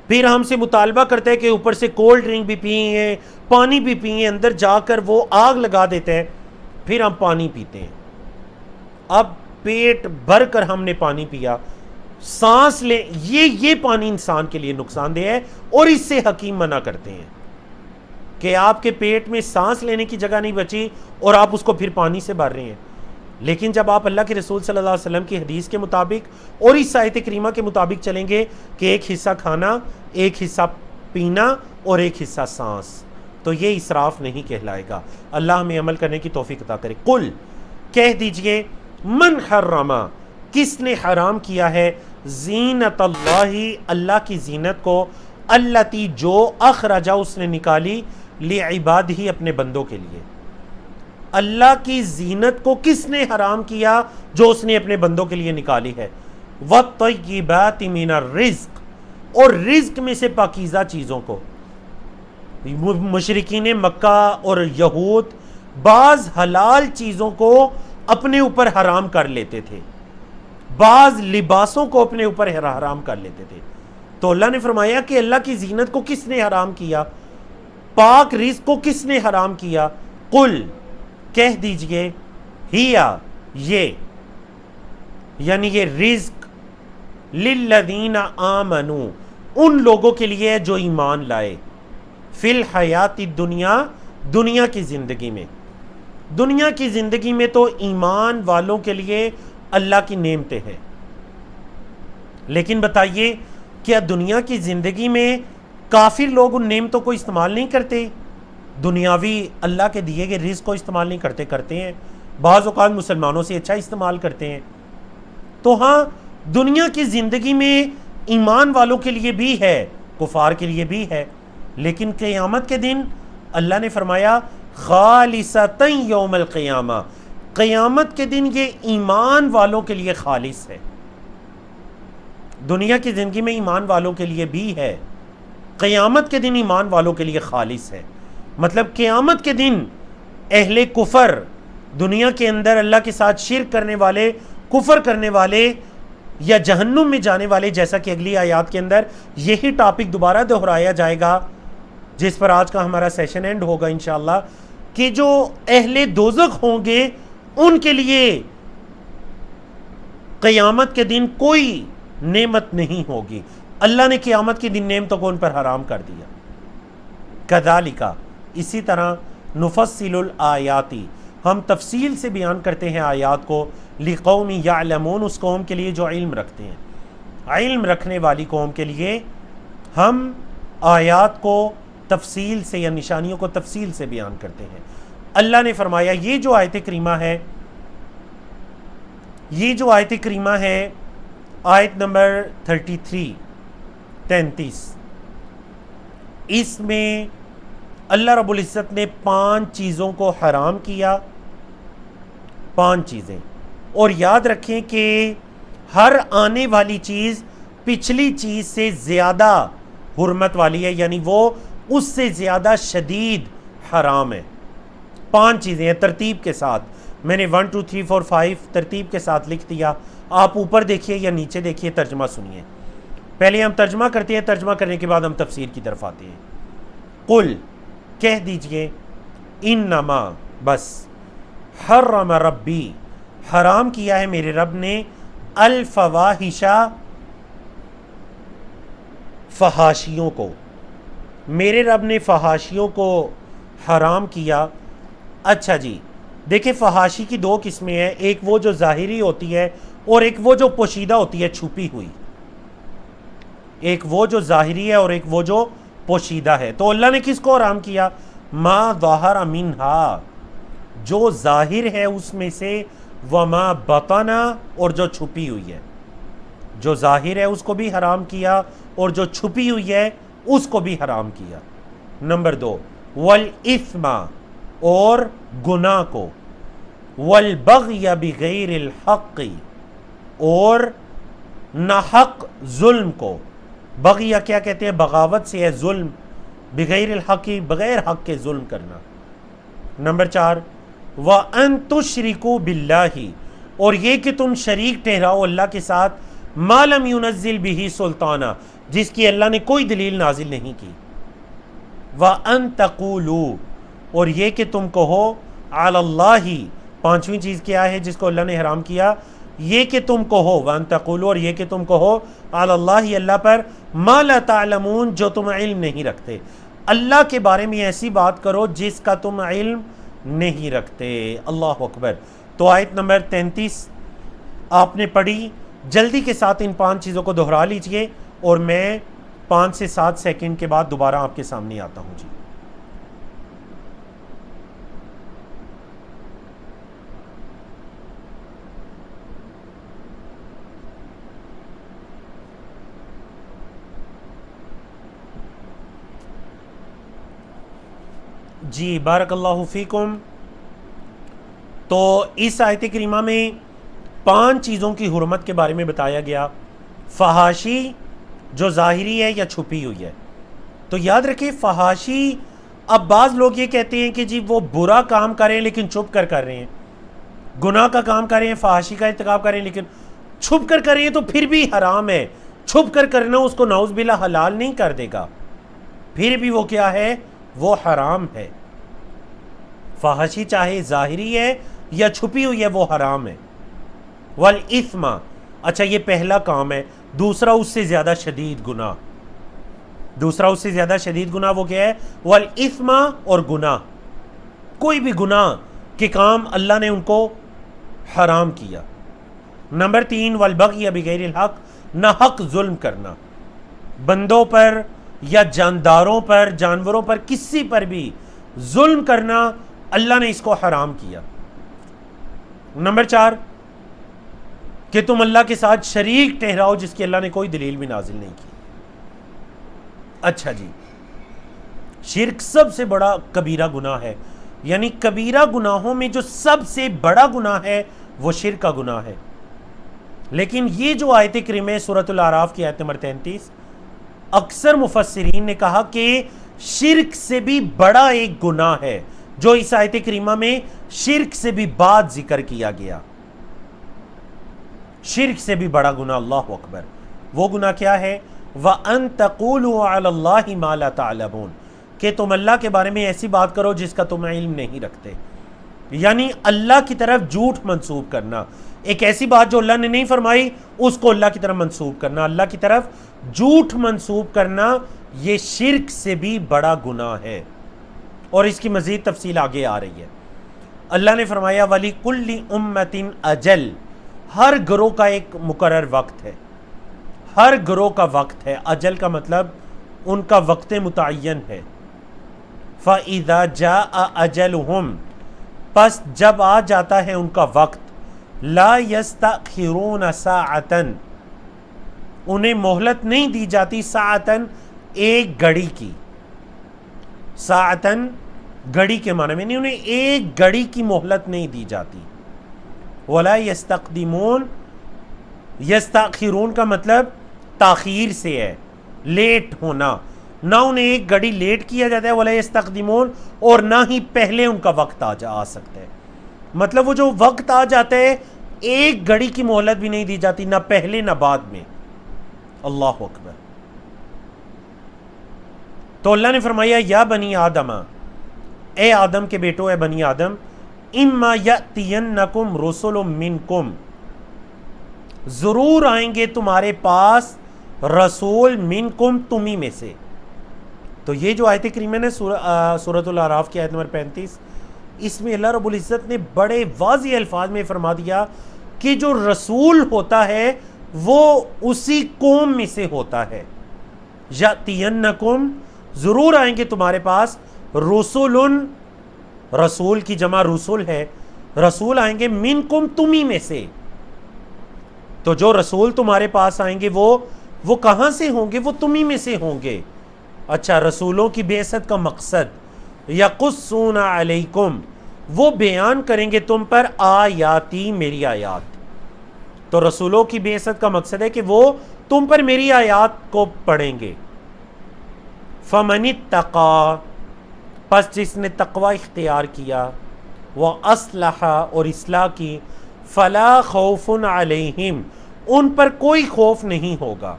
پھر ہم سے مطالبہ کرتا ہے کہ اوپر سے کولڈ ڈرنک بھی پئیں، پانی بھی پئیں، اندر جا کر وہ آگ لگا دیتے ہیں، پھر ہم پانی پیتے ہیں. اب پیٹ بھر کر ہم نے پانی پیا، سانس لے، یہ پانی انسان کے لیے نقصان دہ ہے، اور اس سے حکیم منع کرتے ہیں کہ آپ کے پیٹ میں سانس لینے کی جگہ نہیں بچی اور آپ اس کو پھر پانی سے بھر رہے ہیں. لیکن جب آپ اللہ کے رسول صلی اللہ علیہ وسلم کی حدیث کے مطابق اور اس آیت کریمہ کے مطابق چلیں گے کہ ایک حصہ کھانا، ایک حصہ پینا اور ایک حصہ سانس، تو یہ اسراف نہیں کہلائے گا. اللہ ہمیں عمل کرنے کی توفیق عطا کرے. قل کہہ دیجئے من حرم، کس نے حرام کیا ہے، زینت اللہ، اللہ کی زینت کو، التی جو اخرجا اس نے نکالی، لعبادہ اپنے بندوں کے لیے. اللہ کی زینت کو کس نے حرام کیا؟ جو اس نے اپنے بندوں کے لیے نکالی ہے. وَالطَّيِّبَاتِ مِنَ الرِّزْقِ، اور رزق میں سے پاکیزہ چیزوں کو. مشرکین مکہ اور یہود بعض حلال چیزوں کو اپنے اوپر حرام کر لیتے تھے، بعض لباسوں کو اپنے اوپر حرام کر لیتے تھے. تو اللہ نے فرمایا کہ اللہ کی زینت کو کس نے حرام کیا، پاک رزق کو کس نے حرام کیا. قل کہہ دیجئے ہیا، یہ یعنی یہ رزق، للذین آمنوا، ان لوگوں کے لیے جو ایمان لائے، فی الحیات الدنیا، دنیا کی زندگی میں. دنیا کی زندگی میں تو ایمان والوں کے لیے اللہ کی نعمتیں ہیں، لیکن بتائیے کیا دنیا کی زندگی میں کافر لوگ ان نعمتوں کو استعمال نہیں کرتے؟ دنیاوی اللہ کے دیے گئے رزق کو استعمال نہیں کرتے؟ کرتے ہیں، بعض اوقات مسلمانوں سے اچھا استعمال کرتے ہیں. تو ہاں دنیا کی زندگی میں ایمان والوں کے لیے بھی ہے، کفار کے لیے بھی ہے، لیکن قیامت کے دن اللہ نے فرمایا خالصۃ یوم القیامہ، قیامت کے دن یہ ایمان والوں کے لیے خالص ہے. دنیا کی زندگی میں ایمان والوں کے لیے بھی ہے، قیامت کے دن ایمان والوں کے لیے خالص ہے. مطلب قیامت کے دن اہل کفر، دنیا کے اندر اللہ کے ساتھ شرک کرنے والے، کفر کرنے والے یا جہنم میں جانے والے، جیسا کہ اگلی آیات کے اندر یہی ٹاپک دوبارہ دہرایا جائے گا جس پر آج کا ہمارا سیشن اینڈ ہوگا انشاءاللہ، کہ جو اہل دوزخ ہوں گے ان کے لیے قیامت کے دن کوئی نعمت نہیں ہوگی. اللہ نے قیامت کے دن نعمتوں کو ان پر حرام کر دیا. کذالک، اسی طرح، نفصل الآیات، ہم تفصیل سے بیان کرتے ہیں آیات کو، لقوم یعلمون، اس قوم کے لیے جو علم رکھتے ہیں. علم رکھنے والی قوم کے لیے ہم آیات کو تفصیل سے یا نشانیوں کو تفصیل سے بیان کرتے ہیں. اللہ نے فرمایا یہ جو آیت کریمہ ہے، یہ جو آیت کریمہ ہے آیت نمبر 33، اس میں اللہ رب العزت نے 5 چیزوں کو حرام کیا. 5 چیزیں، اور یاد رکھیں کہ ہر آنے والی چیز پچھلی چیز سے زیادہ حرمت والی ہے، یعنی وہ اس سے زیادہ شدید حرام ہے. 5 چیزیں ہیں ترتیب کے ساتھ. میں نے 1 2 3 4 5 ترتیب کے ساتھ لکھ دیا. آپ اوپر دیکھیے یا نیچے دیکھیے، ترجمہ سنیے. پہلے ہم ترجمہ کرتے ہیں، ترجمہ کرنے کے بعد ہم تفسیر کی طرف آتے ہیں. قل کہہ دیجئے انما بس حرم ربی حرام کیا ہے میرے رب نے الفواحش فحاشیوں کو، میرے رب نے فحاشیوں کو حرام کیا۔ اچھا جی دیکھیں فحاشی کی دو قسمیں ہیں، ایک وہ جو ظاہری ہوتی ہے اور ایک وہ جو پوشیدہ ہوتی ہے، چھپی ہوئی۔ ایک وہ جو ظاہری ہے اور ایک وہ جو پوشیدہ ہے۔ تو اللہ نے کس کو حرام کیا؟ ما ظاہر منہا، جو ظاہر ہے اس میں سے، وما بطنا، اور جو چھپی ہوئی ہے۔ جو ظاہر ہے اس کو بھی حرام کیا اور جو چھپی ہوئی ہے اس کو بھی حرام کیا۔ نمبر 2 والاثم، اور گناہ کو، والبغی بغیر الحق، اور ناحق ظلم کو۔ بغیہ کیا کہتے ہیں؟ بغاوت سے ہے ظلم، بغیر الحق بغیر حق کے ظلم کرنا۔ نمبر 4 وَأَن تُشْرِكُوا بِاللَّهِ، اور یہ کہ تم شریک ٹھہراؤ اللہ کے ساتھ، ما لم ينزل به سلطانہ، جس کی اللہ نے کوئی دلیل نازل نہیں کی۔ وَأَن تَقُولُوا، اور یہ کہ تم کہو، عَلَى اللَّهِ، پانچویں چیز کیا ہے جس کو اللہ نے حرام کیا؟ یہ کہ تم کہو، وَأَن تَقُولُوا، اور یہ کہ تم کہو، عَلَى اللَّهِ، اللہ پر، ما لا تعلمون، جو تم علم نہیں رکھتے۔ اللہ کے بارے میں ایسی بات کرو جس کا تم علم نہیں رکھتے۔ اللہ اکبر۔ تو آیت نمبر 33 آپ نے پڑھی، جلدی کے ساتھ ان 5 چیزوں کو دہرا لیجئے اور میں 5 سے 7 سیکنڈ کے بعد دوبارہ آپ کے سامنے آتا ہوں۔ جی بارک اللہ فیکم۔ تو اس آیت کریمہ میں 5 چیزوں کی حرمت کے بارے میں بتایا گیا، فحاشی جو ظاہری ہے یا چھپی ہوئی ہے۔ تو یاد رکھیں فحاشی، اب بعض لوگ یہ کہتے ہیں کہ جی وہ برا کام کریں لیکن چھپ کر رہے ہیں، گناہ کا کام کر رہے ہیں، فحاشی کا ارتکاب کریں لیکن چھپ کر رہے ہیں، تو پھر بھی حرام ہے۔ چھپ کر کرنا اس کو نعوذ باللہ حلال نہیں کر دے گا، پھر بھی وہ کیا ہے؟ وہ حرام ہے۔ فحاشی چاہے ظاہری ہے یا چھپی ہوئی ہے وہ حرام ہے۔ والاثم، اچھا یہ پہلا کام ہے۔ دوسرا اس سے زیادہ شدید گناہ، دوسرا اس سے زیادہ شدید گناہ وہ کیا ہے؟ والاثم، اور گناہ، کوئی بھی گناہ کے کام اللہ نے ان کو حرام کیا۔ نمبر 3 والبغی بغیر الحق، ناحق ظلم کرنا، بندوں پر یا جانداروں پر، جانوروں پر، کسی پر بھی ظلم کرنا، اللہ نے اس کو حرام کیا۔ نمبر 4 کہ تم اللہ کے ساتھ شریک ٹھہراؤ جس کی اللہ نے کوئی دلیل بھی نازل نہیں کی۔ اچھا جی، شرک سب سے بڑا کبیرہ گناہ ہے، یعنی کبیرہ گناہوں میں جو سب سے بڑا گناہ ہے وہ شرک کا گناہ ہے۔ لیکن یہ جو آیت کریمہ ہے سورۃ الاعراف کی آیت نمبر 33، اکثر مفسرین نے کہا کہ شرک سے بھی بڑا ایک گناہ ہے جو اس آیت کریمہ میں شرک سے بھی بعد ذکر کیا گیا۔ شرک سے بھی بڑا گناہ، اللہ اکبر، وہ گناہ کیا ہے؟ وَأَن تَقُولُوا عَلَى اللَّهِ مَا لَا تَعْلَمُونَ، کہ تم اللہ کے بارے میں ایسی بات کرو جس کا تم علم نہیں رکھتے، یعنی اللہ کی طرف جھوٹ منسوب کرنا، ایک ایسی بات جو اللہ نے نہیں فرمائی اس کو اللہ کی طرف منسوب کرنا، اللہ کی طرف جھوٹ منسوب کرنا، یہ شرک سے بھی بڑا گناہ ہے۔ اور اس کی مزید تفصیل آگے آ رہی ہے۔ اللہ نے فرمایا وَلِكُلِّ أُمَّةٍ أَجَلٌ، ہر گروہ کا ایک مقرر وقت ہے، ہر گروہ کا وقت ہے، اجل کا مطلب ان کا وقت متعین ہے۔ فَإِذَا جَاءَ أَجَلُهُمْ، پس جب آ جاتا ہے ان کا وقت، لا يستأخرون ساعتاً، انہیں مہلت نہیں دی جاتی، ساعتاً ایک گھڑی کی، ساعتاً گھڑی کے معنی میں نہیں، انہیں ایک گھڑی کی مہلت نہیں دی جاتی۔ ولا یستقدمون، یستاخرون کا مطلب تاخیر سے ہے، لیٹ ہونا، نہ انہیں ایک گھڑی لیٹ کیا جاتا ہے، ولا یستقدمون، اور نہ ہی پہلے ان کا وقت آ سکتا ہے۔ مطلب وہ جو وقت آ جاتا ہے ایک گھڑی کی مہلت بھی نہیں دی جاتی، نہ پہلے نہ بعد میں۔ اللہ اکبر۔ تو اللہ نے فرمایا یا بنی آدم، اے آدم کے بیٹو، اے بنی آدم، اما یأتینکم رسل منکم، ضرور آئیں گے تمہارے پاس رسول منکم، تمہیں میں سے. تو یہ جو آیت کریمہ ہے سورۃ الاعراف کی آیت نمبر 35، اس میں اللہ رب العزت نے بڑے واضح الفاظ میں فرما دیا کہ جو رسول ہوتا ہے وہ اسی قوم میں سے ہوتا ہے. یأتینکم، ضرور آئیں گے تمہارے پاس، رسول، رسول کی جمع رسول ہے، رسول آئیں گے منکم، تمہیں میں سے. تو جو رسول تمہارے پاس آئیں گے وہ کہاں سے ہوں گے؟ وہ تمہیں میں سے ہوں گے. اچھا، رسولوں کی بعثت کا مقصد یقصون علیکم، وہ بیان کریں گے تم پر آیاتی، میری آیات. تو رسولوں کی بعثت کا مقصد ہے کہ وہ تم پر میری آیات کو پڑھیں گے. فمن اتقی، پس جس نے تقوی اختیار کیا، واصلح، اور اصلاح کی، فلا خوف علیہم، ان پر کوئی خوف نہیں ہوگا،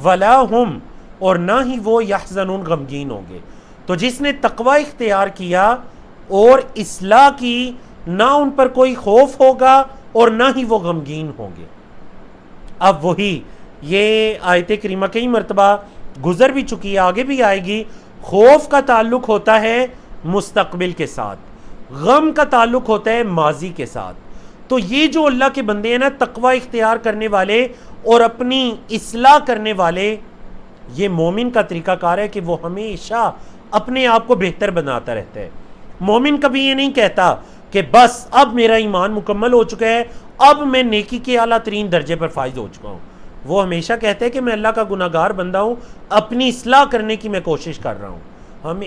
ولا ہم، اور نہ ہی وہ یحزنون، غمگین ہوں گے. تو جس نے تقوی اختیار کیا اور اصلاح کی، نہ ان پر کوئی خوف ہوگا اور نہ ہی وہ غمگین ہوں گے. اب وہی یہ آیت کریمہ کئی مرتبہ گزر بھی چکی ہے، آگے بھی آئے گی. خوف کا تعلق ہوتا ہے مستقبل کے ساتھ، غم کا تعلق ہوتا ہے ماضی کے ساتھ. تو یہ جو اللہ کے بندے ہیں نا، تقوی اختیار کرنے والے اور اپنی اصلاح کرنے والے، یہ مومن کا طریقہ کار ہے کہ وہ ہمیشہ اپنے آپ کو بہتر بناتا رہتا ہے. مومن کبھی یہ نہیں کہتا کہ بس اب میرا ایمان مکمل ہو چکا ہے، اب میں نیکی کے اعلیٰ ترین درجے پر فائز ہو چکا ہوں. وہ ہمیشہ کہتے ہیں کہ میں اللہ کا گناہ گار بندہ ہوں، اپنی اصلاح کرنے کی میں کوشش کر رہا ہوں.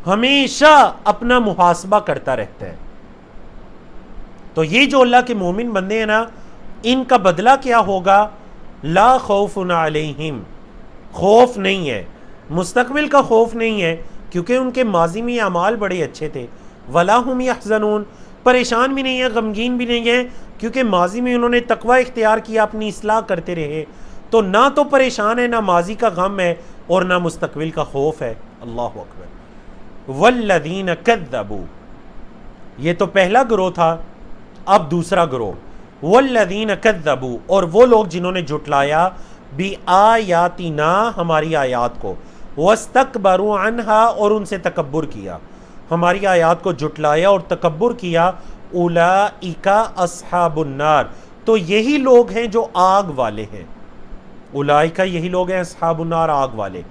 ہمیشہ اپنا محاسبہ کرتا رہتا ہے. تو یہ جو اللہ کے مومن بندے ہیں نا، ان کا بدلہ کیا ہوگا؟ لا خوف علیہم، خوف نہیں ہے، مستقبل کا خوف نہیں ہے، کیونکہ ان کے ماضی میں اعمال بڑے اچھے تھے. ولا ہم یحزنون، پریشان بھی نہیں ہے، غمگین بھی نہیں ہے، کیونکہ ماضی میں انہوں نے تقوی اختیار کیا، اپنی اصلاح کرتے رہے. تو نہ تو پریشان ہے، نہ ماضی کا غم ہے، اور نہ مستقبل کا خوف ہے. اللہ اکبر. والذین کذبوا، یہ تو پہلا گروہ تھا، اب دوسرا گروہ. والذین کذبوا، اور وہ لوگ جنہوں نے جھٹلایا، بآیاتنا، ہماری آیات کو، واستکبروا عنہا، اور ان سے تکبر کیا، ہماری آیات کو جھٹلایا اور تکبر کیا. اولئک اصحاب النار، تو یہی لوگ ہیں جو آگ والے ہیں. اولئک، یہی لوگ ہیں اصحاب النار، آگ والے.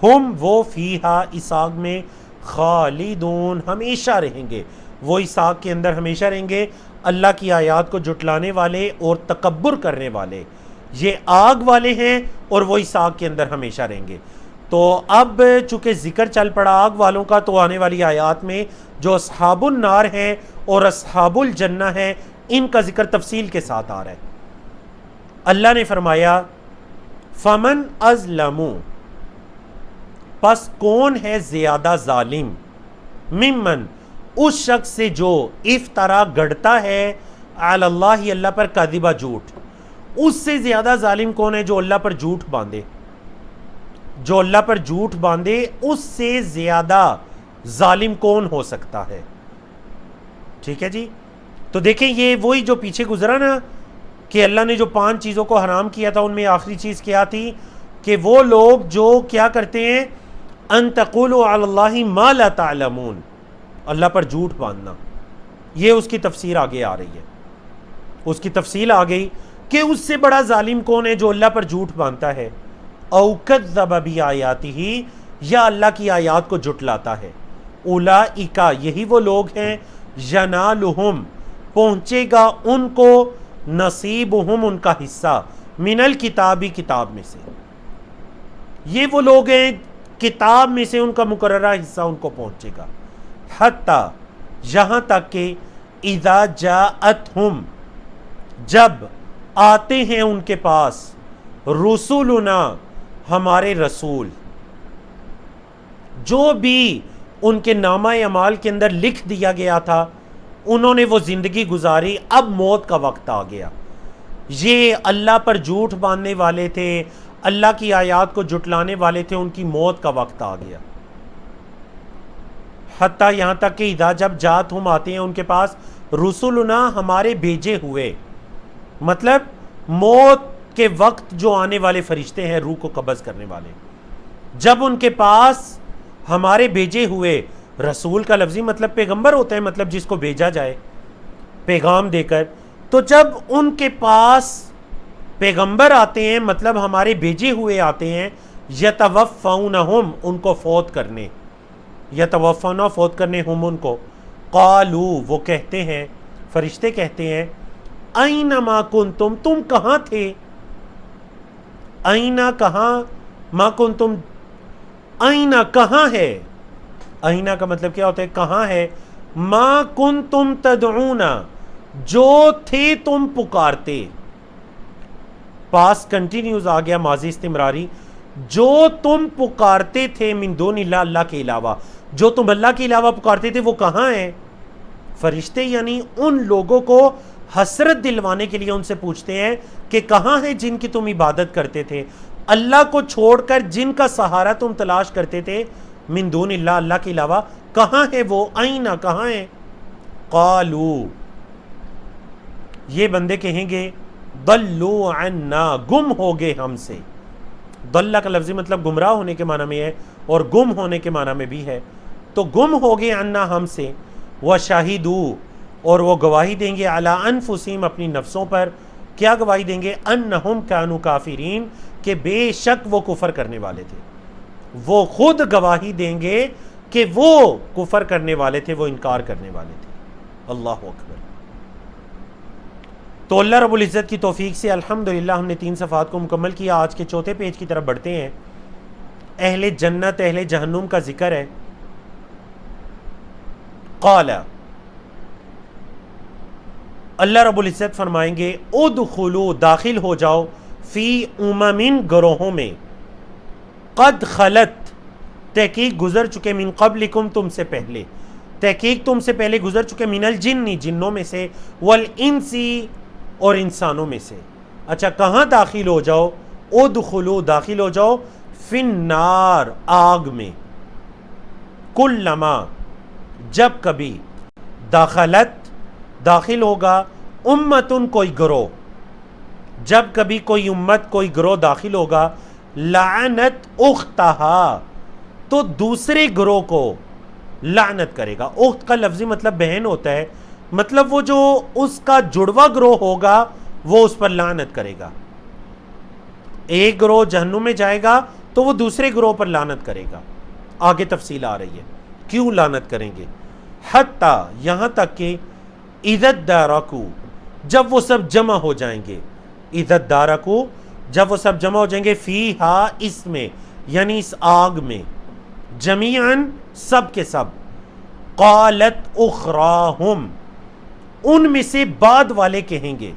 ہم، وہ، فیہا، اس آگ میں، خالدون، ہمیشہ رہیں گے. وہ اس آگ کے اندر ہمیشہ رہیں گے. اللہ کی آیات کو جھٹلانے والے اور تکبر کرنے والے یہ آگ والے ہیں، اور وہ اس آگ کے اندر ہمیشہ رہیں گے. تو اب چونکہ ذکر چل پڑا آگ والوں کا، تو آنے والی آیات میں جو اصحاب النار ہیں اور اصحاب الجنہ ہیں، ان کا ذکر تفصیل کے ساتھ آ رہا ہے. اللہ نے فرمایا فمن ازلم، پس کون ہے زیادہ ظالم، ممن، اس شخص سے جو افطرا گڑتا ہے، علی اللہ، اللہ پر، کاذبہ، جھوٹ. اس سے زیادہ ظالم کون ہے جو اللہ پر جھوٹ باندھے؟ جو اللہ پر جھوٹ باندھے، اس سے زیادہ ظالم کون ہو سکتا ہے؟ ٹھیک ہے جی. تو دیکھیں یہ وہی جو پیچھے گزرا نا کہ اللہ نے جو 5 چیزوں کو حرام کیا تھا، ان میں آخری چیز کیا تھی کہ وہ لوگ جو کیا کرتے ہیں، ان تقولوا علی اللہ ما لا تعلمون، اللہ پر جھوٹ باندھنا. یہ اس کی تفسیر آگے آ رہی ہے. اس کی تفصیل آ گئی کہ اس سے بڑا ظالم کون ہے جو اللہ پر جھوٹ باندھتا ہے. او کذب بآیاتہ، یا اللہ کی آیات کو جھٹلاتا ہے. اولئک، یہی وہ لوگ ہیں، ینالہم، پہنچے گا ان کو، نصیبہم، ان کا حصہ، من الکتابی، کتاب میں سے. یہ وہ لوگ ہیں کتاب میں سے ان کا مقررہ حصہ ان کو پہنچے گا. حتی، یہاں تک کہ اذا جاءتہم، جب آتے ہیں ان کے پاس، رسولنا، ہمارے رسول، جو بھی ان کے نامہ اعمال کے اندر لکھ دیا گیا تھا، انہوں نے وہ زندگی گزاری، اب موت کا وقت آ گیا. یہ اللہ پر جھوٹ باندھنے والے تھے، اللہ کی آیات کو جھٹلانے والے تھے، ان کی موت کا وقت آ گیا. حتیٰ یہاں تک کہ اذا جب جات ہم آتے ہیں ان کے پاس رسولنا ہمارے بھیجے ہوئے، مطلب موت کے وقت جو آنے والے فرشتے ہیں روح کو قبض کرنے والے، جب ان کے پاس ہمارے بھیجے ہوئے رسول کا لفظی مطلب پیغمبر ہوتا ہے، مطلب جس کو بھیجا جائے پیغام دے کر، تو جب ان کے پاس پیغمبر آتے ہیں مطلب ہمارے بھیجے ہوئے آتے ہیں، یتوفونہم ان کو فوت کرنے، یتوفونا فوت کرنے ہم ان کو، قالو وہ کہتے ہیں فرشتے کہتے ہیں اینما کنتم تم کہاں تھے، اینا کہاں، ما کنتم اینا کہاں ہے، اینا کا مطلب کیا ہوتا ہے کہاں ہے، ما کنتم تدعون جو تھے تم پکارتے، پاس کنٹینیوز آ گیا ماضی استمراری، جو تم پکارتے تھے من دون اللہ اللہ کے علاوہ، جو تم اللہ کے علاوہ پکارتے تھے وہ کہاں ہیں، فرشتے یعنی ان لوگوں کو حسرت دلوانے کے لیے ان سے پوچھتے ہیں کہ کہاں ہیں جن کی تم عبادت کرتے تھے، اللہ کو چھوڑ کر جن کا سہارا تم تلاش کرتے تھے من دون اللہ اللہ کے علاوہ، کہاں ہے وہ، اینا کہاں ہیں، قالو یہ بندے کہیں گے ضلوا عنا گم ہو گئے ہم سے، ضلع کا لفظی مطلب گمراہ ہونے کے معنی میں ہے اور گم ہونے کے معنی میں بھی ہے، تو گم ہو گئے عنا ہم سے، وشاہدوا اور وہ گواہی دیں گے علی انفسہم اپنی نفسوں پر، کیا گواہی دیں گے، انہم کانوا کافرین کہ بے شک وہ کفر کرنے والے تھے، وہ خود گواہی دیں گے کہ وہ کفر کرنے والے تھے، وہ انکار کرنے والے تھے۔ اللہ اکبر۔ تو اللہ رب العزت کی توفیق سے الحمدللہ ہم نے 3 صفحات کو مکمل کیا۔ آج کے چوتھے پیج کی طرف بڑھتے ہیں۔ اہل جنت اہل جہنم کا ذکر ہے۔ قال اللہ رب العزت فرمائیں گے ادخلوا داخل ہو جاؤ فی امم گروہوں میں، قد خلت تحقیق گزر چکے، من قبلکم تم سے پہلے، تحقیق تم سے پہلے گزر چکے، من الجن جنوں میں سے، والانسی اور انسانوں میں سے۔ اچھا کہاں داخل ہو جاؤ، ادخلوا داخل ہو جاؤ فی النار آگ میں، کلما جب کبھی، داخلت داخل ہوگا، امتن کوئی گروہ، جب کبھی کوئی امت کوئی گروہ داخل ہوگا، لعنت اختہا تو دوسرے گروہ کو لعنت کرے گا۔ اخت کا لفظی مطلب بہن ہوتا ہے، مطلب وہ جو اس کا جڑوا گروہ ہوگا وہ اس پر لعنت کرے گا۔ ایک گروہ جہنم میں جائے گا تو وہ دوسرے گروہ پر لعنت کرے گا۔ آگے تفصیل آ رہی ہے کیوں لعنت کریں گے، حتیٰ یہاں تک کہ اذا ادارکو جب وہ سب جمع ہو جائیں گے، اذا ادارکو جب وہ سب جمع ہو جائیں گے، فیہا اس میں یعنی اس آگ میں، جمیعاً سب کے سب، قالت اخراہم ان میں سے بعد والے کہیں گے،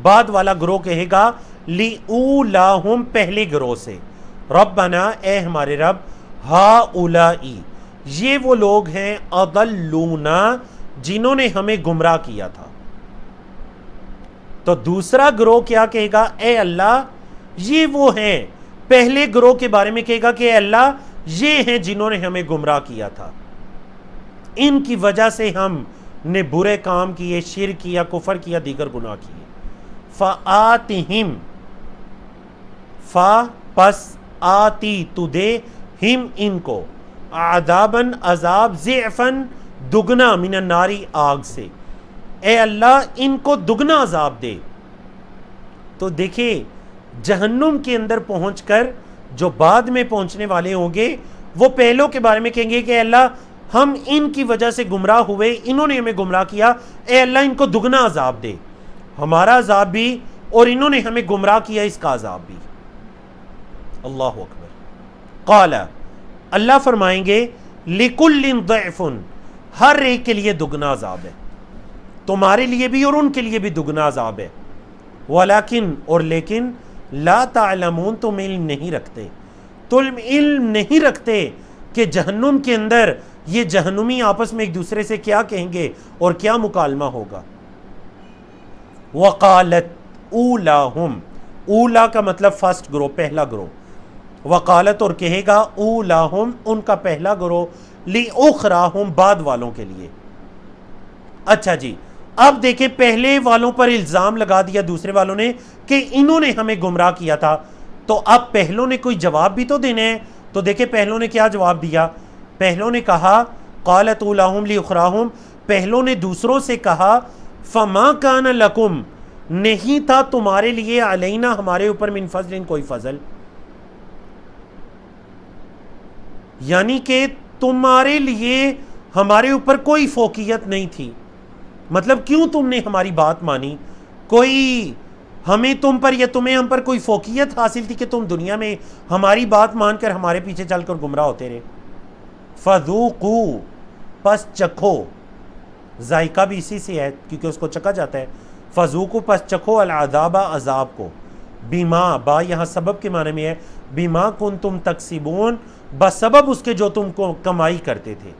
بعد والا گروہ کہے گا، لِأُولَاهُمْ پہلے گروہ سے، ربنا اے ہمارے رب، ہَؤُلَاءِ یہ وہ لوگ ہیں، اضلونا جنہوں نے ہمیں گمراہ کیا تھا۔ تو دوسرا گروہ کیا کہے گا، اے اللہ یہ وہ ہیں، پہلے گروہ کے بارے میں کہے گا کہ اے اللہ یہ ہیں جنہوں نے ہمیں گمراہ کیا تھا، ان کی وجہ سے ہم نے برے کام کیے، شرک کیا، کفر کیا، دیگر گناہ کیے۔ فآتہم پس آتی تو دے ہم ان کو، عذاباً عذاب، ضعفاً دگنا، من الناری آگ سے، اے اللہ ان کو دگنا عذاب دے۔ تو دیکھیں جہنم کے اندر پہنچ کر جو بعد میں پہنچنے والے ہوں گے وہ پہلوں کے بارے میں کہیں گے کہ اے اللہ ہم ان کی وجہ سے گمراہ ہوئے، انہوں نے ہمیں گمراہ کیا، اے اللہ ان کو دگنا عذاب دے، ہمارا عذاب بھی اور انہوں نے ہمیں گمراہ کیا اس کا عذاب بھی۔ اللہ اکبر۔ قال اللہ فرمائیں گے لِكُلٍ ضِعْفٌ ہر ایک کے لیے دگنا عذاب ہے، تمہارے لیے بھی اور ان کے لیے بھی دگنا عذاب ہے، ولیکن اور لیکن لا تعلمون تم علم نہیں رکھتے، تم علم نہیں رکھتے کہ جہنم کے اندر یہ جہنمی آپس میں ایک دوسرے سے کیا کہیں گے اور کیا مکالمہ ہوگا۔ وقالت اولاہم، اولا کا مطلب فرسٹ گروہ، پہلا گروہ، وقالت اور کہے گا اولاہم ان کا پہلا گروہ، لِأُخْرَاهُمْ بعد والوں کے لیے. اچھا جی، اب دیکھیں پہلے والوں پر الزام لگا دیا دوسرے والوں نے کہ انہوں نے ہمیں گمراہ کیا تھا، تو اب پہلوں نے کوئی جواب بھی تو دینے ہیں. تو دیکھیں پہلوں نے کیا جواب دیا. پہلوں نے کہا قالت اولاہم لِأُخْرَاهُمْ، پہلوں نے دوسروں سے کہا فَمَا كَانَ لَكُمْ، نہیں تھا تمہارے لیے علینا ہمارے اوپر من فضل کوئی فضل، یعنی کہ تمہارے لیے ہمارے اوپر کوئی فوقیت نہیں تھی. مطلب کیوں تم نے ہماری بات مانی؟ کوئی ہمیں تم پر یا تمہیں ہم پر کوئی فوقیت حاصل تھی کہ تم دنیا میں ہماری بات مان کر ہمارے پیچھے چل کر گمراہ ہوتے رہے؟ فذوقوا، پس چکھو، ذائقہ بھی اسی سے ہے کیونکہ اس کو چکھا جاتا ہے. فذوقوا، پس چکھو، العذاب، عذاب کو. بیما، با یہاں سبب کے معنی میں ہے، بیما کنتم تکسبون، بسبب اس کے جو تم کو کمائی کرتے تھے،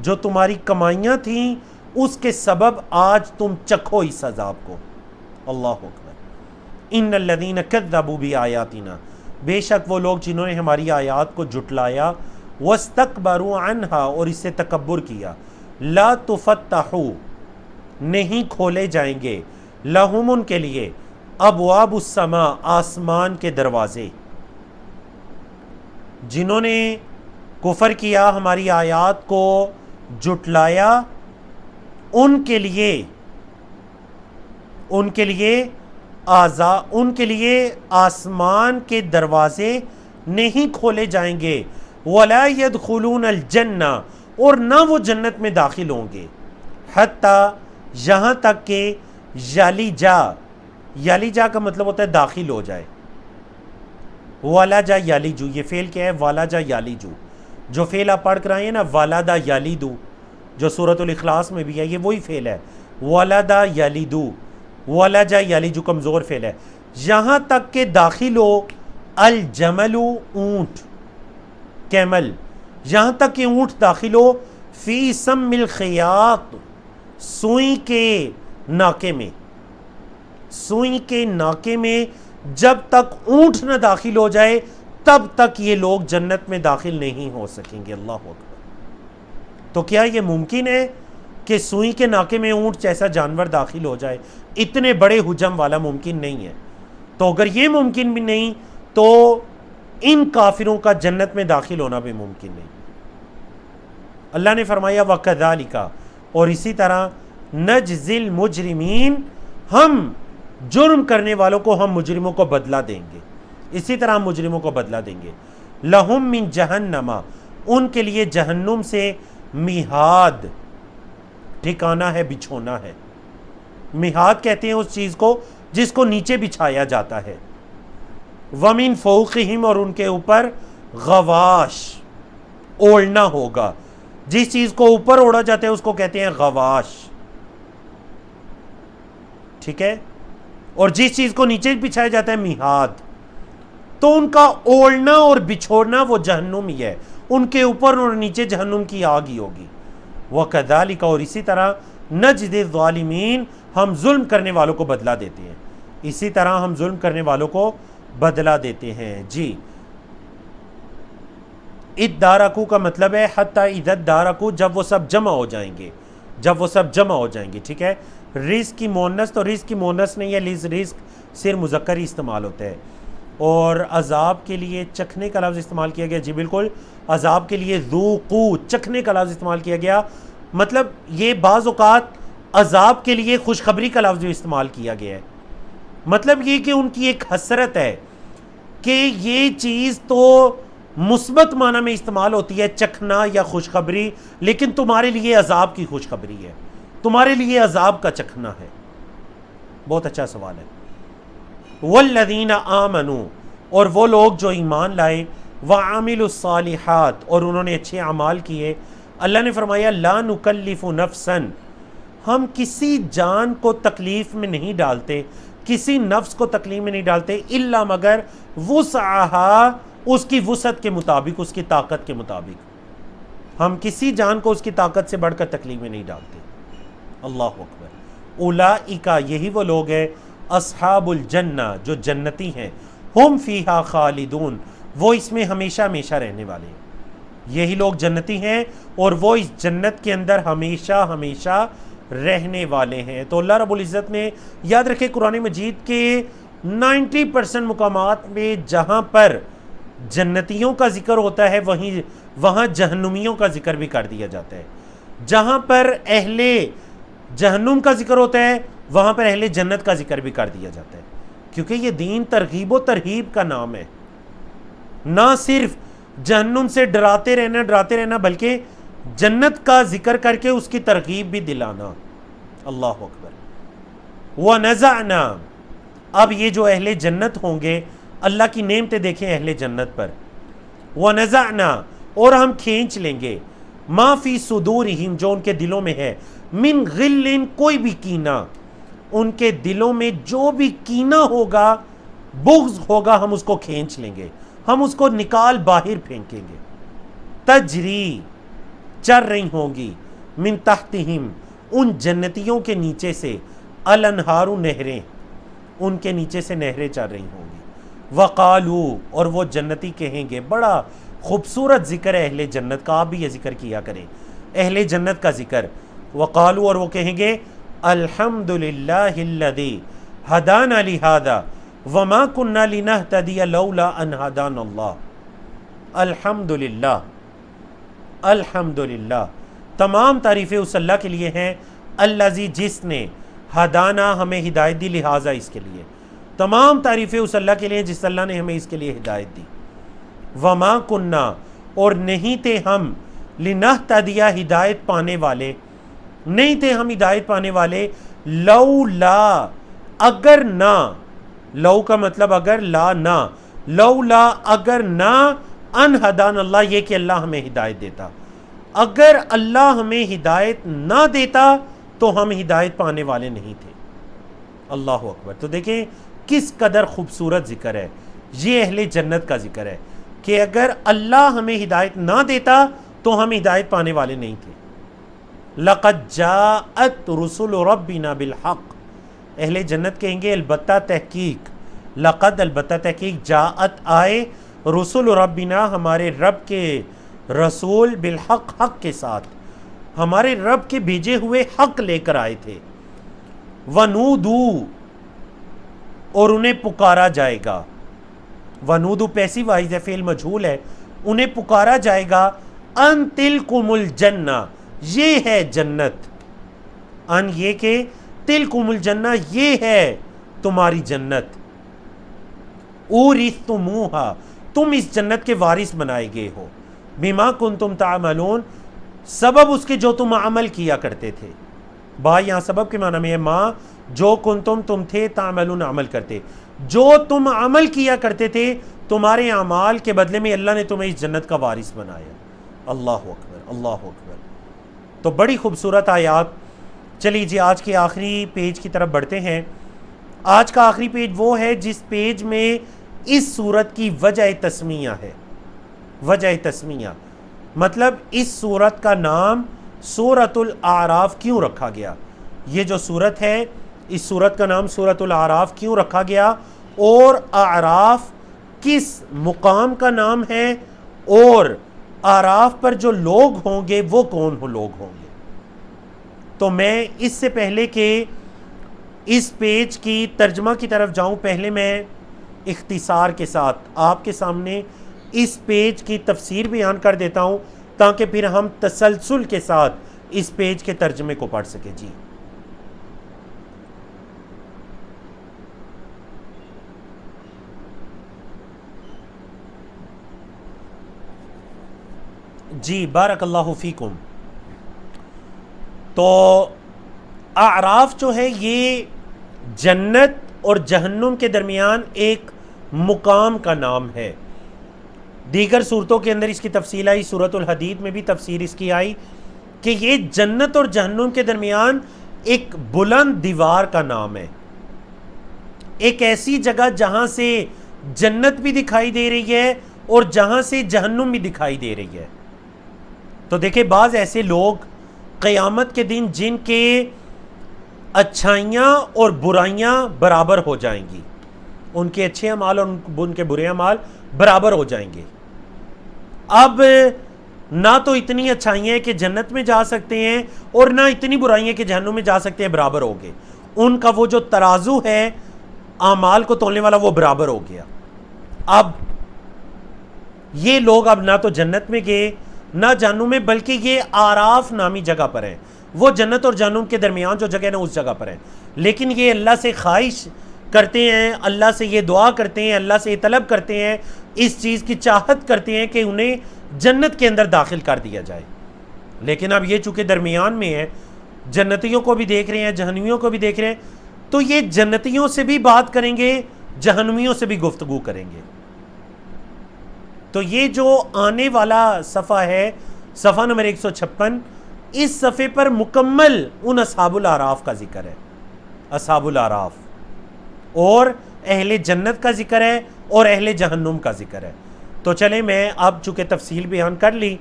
جو تمہاری کمائیاں تھیں اس کے سبب آج تم چکھو اس عذاب کو. اللہ اکبر. ان الذین کذبوا بآیاتنا، بے شک وہ لوگ جنہوں نے ہماری آیات کو جھٹلایا، واستکبروا عنہا، اور اس سے تکبر کیا، لا تفتحوا، نہیں کھولے جائیں گے، لہم، ان کے لیے، ابواب السماء، آسمان کے دروازے. جنہوں نے کفر کیا، ہماری آیات کو جھٹلایا، ان کے لیے آسمان کے دروازے نہیں کھولے جائیں گے. وَلَا يَدْخُلُونَ الْجَنَّةَ، اور نہ وہ جنت میں داخل ہوں گے، حتیٰ، یہاں تک کہ یلجا کا مطلب ہوتا ہے داخل ہو جائے. وَلَجَ یلجو، یہ فعل کیا ہے؟ وَلَجَ یلجو. جو فعل آپ پڑھ کر آئے ہیں نا، وَلَدَ یلدو، جو سورۃ الاخلاص میں بھی ہے، یہ وہی فعل ہے، وَلَدَ یلدو. وَلَجَ یلجو کمزور فعل ہے. یہاں تک کہ داخل ہو الجمل، اونٹ، کیمل، یہاں تک کہ اونٹ داخل ہو، فی سم الخیاط، سوئی کے ناکے میں، سوئی کے ناکے میں جب تک اونٹ نہ داخل ہو جائے تب تک یہ لوگ جنت میں داخل نہیں ہو سکیں گے. اللہ اکبر. تو کیا یہ ممکن ہے کہ سوئی کے ناکے میں اونٹ جیسا جانور داخل ہو جائے؟ اتنے بڑے حجم والا ممکن نہیں ہے. تو اگر یہ ممکن بھی نہیں تو ان کافروں کا جنت میں داخل ہونا بھی ممکن نہیں. اللہ نے فرمایا وَكَذَلِكَ، اور اسی طرح نجزی المجرمین، ہم جرم کرنے والوں کو، ہم مجرموں کو بدلہ دیں گے، اسی طرح ہم مجرموں کو بدلہ دیں گے. لہم من جہنم، ان کے لیے جہنم سے، میہاد، ٹھکانہ ہے، بچھونا ہے. میہاد کہتے ہیں اس چیز کو جس کو نیچے بچھایا جاتا ہے. ومن فوقہم، اور ان کے اوپر، غواش، اوڑھنا ہوگا. جس چیز کو اوپر اوڑھا جاتا ہے اس کو کہتے ہیں غواش، ٹھیک ہے، اور جس چیز کو نیچے بچھایا جاتا ہے میہاد. تو ان کا اوڑھنا اور بچھوڑنا وہ جہنم ہی ہے، ان کے اوپر اور نیچے جہنم کی آگ ہی ہوگی. وَكَذَلِكَ، اور اسی طرح، نجزی الظالمین، ہم ظلم کرنے والوں کو بدلہ دیتے ہیں، اسی طرح ہم ظلم کرنے والوں کو بدلہ دیتے ہیں. جی، ادارکو کا مطلب ہے حتی اذا ادارکو، جب وہ سب جمع ہو جائیں گے، جب وہ سب جمع ہو جائیں گے. ٹھیک ہے، رزق کی مونس، تو رزق کی مونس نہیں ہے، رزق صرف مذکر ہی استعمال ہوتا ہے. اور عذاب کے لیے چکھنے کا لفظ استعمال کیا گیا. جی بالکل، عذاب کے لیے ذوقو، چکھنے کا لفظ استعمال کیا گیا. مطلب یہ بعض اوقات عذاب کے لیے خوشخبری کا لفظ بھی استعمال کیا گیا ہے. مطلب یہ کہ ان کی ایک حسرت ہے کہ یہ چیز تو مثبت معنی میں استعمال ہوتی ہے، چکھنا یا خوشخبری، لیکن تمہارے لیے عذاب کی خوشخبری ہے، تمہارے لیے عذاب کا چکھنا ہے. بہت اچھا سوال ہے. والذین آمنوا، اور وہ لوگ جو ایمان لائے، وعملوا الصالحات، اور انہوں نے اچھے اعمال کیے. اللہ نے فرمایا لا نکلف نفسا، ہم کسی جان کو تکلیف میں نہیں ڈالتے، کسی نفس کو تکلیف میں نہیں ڈالتے، الا مگر وسعہا، اس کی وسعت کے مطابق، اس کی طاقت کے مطابق. ہم کسی جان کو اس کی طاقت سے بڑھ کر تکلیف میں نہیں ڈالتے. اللہ اکبر. اولئک، یہی وہ لوگ ہیں، اصحاب الجنہ، جو جنتی ہیں، ہم فیہا خالدون، وہ اس میں ہمیشہ ہمیشہ رہنے والے ہیں. یہی لوگ جنتی ہیں اور وہ اس جنت کے اندر ہمیشہ ہمیشہ رہنے والے ہیں۔ تو اللہ رب العزت نے، یاد رکھے، قرآن مجید کے 90% مقامات میں جہاں پر جنتیوں کا ذکر ہوتا ہے وہاں جہنمیوں کا ذکر بھی کر دیا جاتا ہے۔ جہاں پر اہل جہنم کا ذکر ہوتا ہے وہاں پر اہل جنت کا ذکر بھی کر دیا جاتا ہے، کیونکہ یہ دین ترغیب و ترہیب کا نام ہے، نہ صرف جہنم سے ڈراتے رہنا بلکہ جنت کا ذکر کر کے اس کی ترغیب بھی دلانا۔ اللہ اکبر۔ وَنَزَعْنَا، اب یہ جو اہل جنت ہوں گے، اللہ کی نعمتیں دیکھیں اہل جنت پر۔ وَنَزَعْنَا، اور ہم کھینچ لیں گے، مَا فِي صُدُورِهِمْ، جو ان کے دلوں میں ہے، مِن غِلٍّ، کوئی بھی کینہ، ان کے دلوں میں جو بھی کینہ ہوگا، بغض ہوگا، ہم اس کو کھینچ لیں گے، ہم اس کو نکال باہر پھینکیں گے۔ تجری، چر رہی ہوں گی، من تحتہم، ان جنتیوں کے نیچے سے، الانہار، نہریں، ان کے نیچے سے نہریں چل رہی ہوں گی۔ وقالو، اور وہ جنتی کہیں گے، بڑا خوبصورت ذکر ہے اہل جنت کا، آپ بھی یہ ذکر کیا کریں، اہل جنت کا ذکر۔ وقالو، اور وہ کہیں گے، الحمدللہ الذی ہدانا لہذا وما کننا لنہتدی لولا ان ہدانا اللہ۔ الحمدللہ، الحمدللہ، تمام تعریفیں اس اللہ کے لیے ہیں، الذی، جس نے، ہدانا، ہمیں ہدایت دی، لہٰذا، اس کے لیے، تمام تعریفیں اس اللہ کے لیے جس اللہ نے ہمیں اس کے لیے ہدایت دی۔ وما کننا، اور نہیں تھے ہم، لنہتدی، ہدایت پانے والے، نہیں تھے ہم ہدایت پانے والے، لولا، اگر نہ، لو کا مطلب اگر، لا نہ، لولا، اگر نہ، ان ہدان اللہ، یہ کہ اللہ ہمیں ہدایت دیتا، اگر اللہ ہمیں ہدایت نہ دیتا تو ہم ہدایت پانے والے نہیں تھے۔ اللہ اکبر۔ تو دیکھیں کس قدر خوبصورت ذکر ہے، یہ اہل جنت کا ذکر ہے کہ اگر اللہ ہمیں ہدایت نہ دیتا تو ہم ہدایت پانے والے نہیں تھے۔ لقد جاءت رسل ربنا بالحق، اہل جنت کہیں گے البتہ تحقیق، لقد، البتہ تحقیق، جاءت، آئے، رسل ربنا، ہمارے رب کے رسول، بالحق، حق کے ساتھ، ہمارے رب کے بھیجے ہوئے حق لے کر آئے تھے۔ ونودو، اور انہیں پکارا جائے گا، ونودو پیسی واحد ہے، فعل مجہول ہے، انہیں پکارا جائے گا، ان تلکم الجنہ، یہ ہے جنت، ان، یہ کہ، تلکم الجنہ، یہ ہے تمہاری جنت، اورثتموہا، تم اس جنت کے وارث بنائے گئے ہو، بما کنتم تعملون، سبب اس کے جو تم عمل کیا کرتے تھے۔ با یہاں سبب کے معنی میں ہے، ما، جو کنتم، تم تھے، تعملون، عمل کرتے، جو تم عمل کیا کرتے تھے، تمہارے اعمال کے بدلے میں اللہ نے تمہیں اس جنت کا وارث بنایا۔ اللہ اکبر، اللہ اکبر۔ تو بڑی خوبصورت آیات۔ چلیے جی آج کے آخری پیج کی طرف بڑھتے ہیں۔ آج کا آخری پیج وہ ہے جس پیج میں اس سورت کی وجہ تسمیہ ہے۔ وجہ تسمیہ مطلب اس سورت کا نام سورۃ الاعراف کیوں رکھا گیا، یہ جو سورت ہے اس سورت کا نام سورۃ الاعراف کیوں رکھا گیا، اور اعراف کس مقام کا نام ہے، اور اعراف پر جو لوگ ہوں گے وہ کون لوگ ہوں گے۔ تو میں اس سے پہلے کہ اس پیج کی ترجمہ کی طرف جاؤں، پہلے میں اختصار کے ساتھ آپ کے سامنے اس پیج کی تفسیر بیان کر دیتا ہوں تاکہ پھر ہم تسلسل کے ساتھ اس پیج کے ترجمے کو پڑھ سکیں۔ جی بارک اللہ فیکم۔ تو اعراف جو ہے یہ جنت اور جہنم کے درمیان ایک مقام کا نام ہے۔ دیگر صورتوں کے اندر اس کی تفصیل آئی، سورۃ الحدید میں بھی تفسیر اس کی آئی کہ یہ جنت اور جہنم کے درمیان ایک بلند دیوار کا نام ہے، ایک ایسی جگہ جہاں سے جنت بھی دکھائی دے رہی ہے اور جہاں سے جہنم بھی دکھائی دے رہی ہے۔ تو دیکھیں بعض ایسے لوگ قیامت کے دن جن کے اچھائیاں اور برائیاں برابر ہو جائیں گی، ان کے اچھے اعمال اور ان کے برے اعمال برابر ہو جائیں گے۔ اب نہ تو اتنی اچھائیاں ہیں کہ جنت میں جا سکتے ہیں اور نہ اتنی برائیاں کہ جہنم میں جا سکتے ہیں، برابر ہو گئے. ان کا وہ جو ترازو ہے اعمال کو تولنے والا وہ برابر ہو گیا. اب یہ لوگ اب نہ تو جنت میں گئے نہ جہنم میں، بلکہ یہ آراف نامی جگہ پر ہیں. وہ جنت اور جہنم کے درمیان جو جگہ ہے نا اس جگہ پر ہیں. لیکن یہ اللہ سے خواہش کرتے ہیں، اللہ سے یہ دعا کرتے ہیں، اللہ سے یہ طلب کرتے ہیں، اس چیز کی چاہت کرتے ہیں کہ انہیں جنت کے اندر داخل کر دیا جائے. لیکن اب یہ چونکہ درمیان میں ہے، جنتیوں کو بھی دیکھ رہے ہیں، جہنمیوں کو بھی دیکھ رہے ہیں، تو یہ جنتیوں سے بھی بات کریں گے، جہنمیوں سے بھی گفتگو کریں گے. تو یہ جو آنے والا صفحہ ہے، صفحہ نمبر 156، اس صفحے پر مکمل ان اصحاب الاعراف کا ذکر ہے. اصحاب الاعراف اور اہل جنت کا ذکر ہے اور اہل جہنم کا ذکر ہے. تو چلیں میں اب چونکہ تفصیل بیان کر لی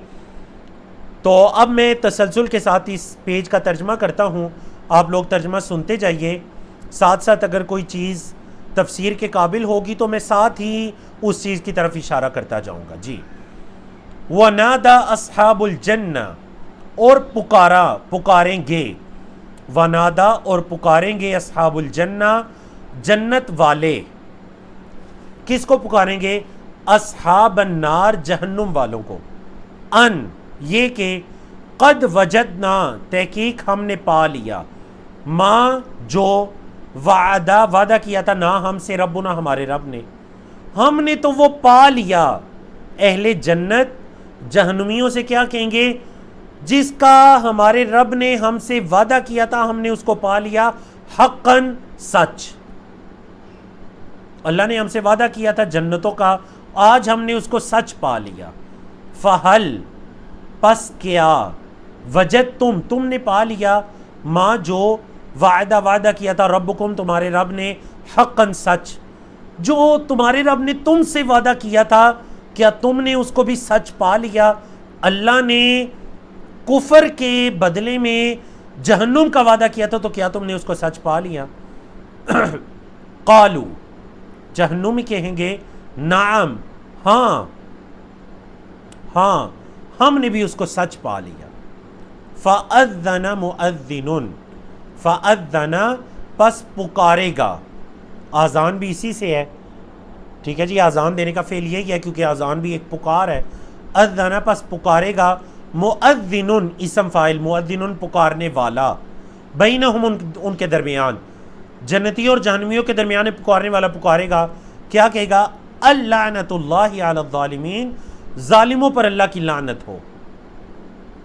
تو اب میں تسلسل کے ساتھ اس پیج کا ترجمہ کرتا ہوں. آپ لوگ ترجمہ سنتے جائیے، ساتھ ساتھ اگر کوئی چیز تفسیر کے قابل ہوگی تو میں ساتھ ہی اس چیز کی طرف اشارہ کرتا جاؤں گا. جی. وَنَادَى أَصْحَابُ الْجَنَّةِ، اور پکاریں گے، وَنَادَى اور پکاریں گے، اصحاب الجنہ جنت والے. کس کو پکاریں گے؟ اصحاب النار جہنم والوں کو. ان یہ کہ قد وجدنا تحقیق ہم نے پا لیا، ما جو وعدہ کیا تھا نا ہم سے ربنا ہمارے رب نے، ہم نے تو وہ پا لیا. اہل جنت جہنمیوں سے کیا کہیں گے؟ جس کا ہمارے رب نے ہم سے وعدہ کیا تھا ہم نے اس کو پا لیا، حقاً سچ. اللہ نے ہم سے وعدہ کیا تھا جنتوں کا، آج ہم نے اس کو سچ پا لیا. فہل پس کیا، وجد تم نے پا لیا، ماں جو وعدہ کیا تھا ربکم تمہارے رب نے، حقاً سچ. جو تمہارے رب نے تم سے وعدہ کیا تھا کیا تم نے اس کو بھی سچ پا لیا؟ اللہ نے کفر کے بدلے میں جہنم کا وعدہ کیا تھا تو کیا تم نے اس کو سچ پا لیا؟ قالو جہنمی کہیں گے نعم ہاں ہم نے بھی اس کو سچ پا لیا. فَأَذَّنَ مُؤَذِّنٌ فَأَذَّنَ پس پکارے گا. آذان بھی اسی سے ہے، ٹھیک ہے جی. آذان دینے کا فعل یہی ہے کیونکہ آذان بھی ایک پکار ہے. اذن پس پکارے گا، مؤذن اسم فاعل، مؤذن پکارنے والا، بینہم ان کے درمیان، جنتی اور جہنمیوں کے درمیان پکارنے والا پکارے گا. کیا کہے گا؟ اللعنۃ اللہ علی الظالمین، ظالموں پر اللہ کی لعنت ہو،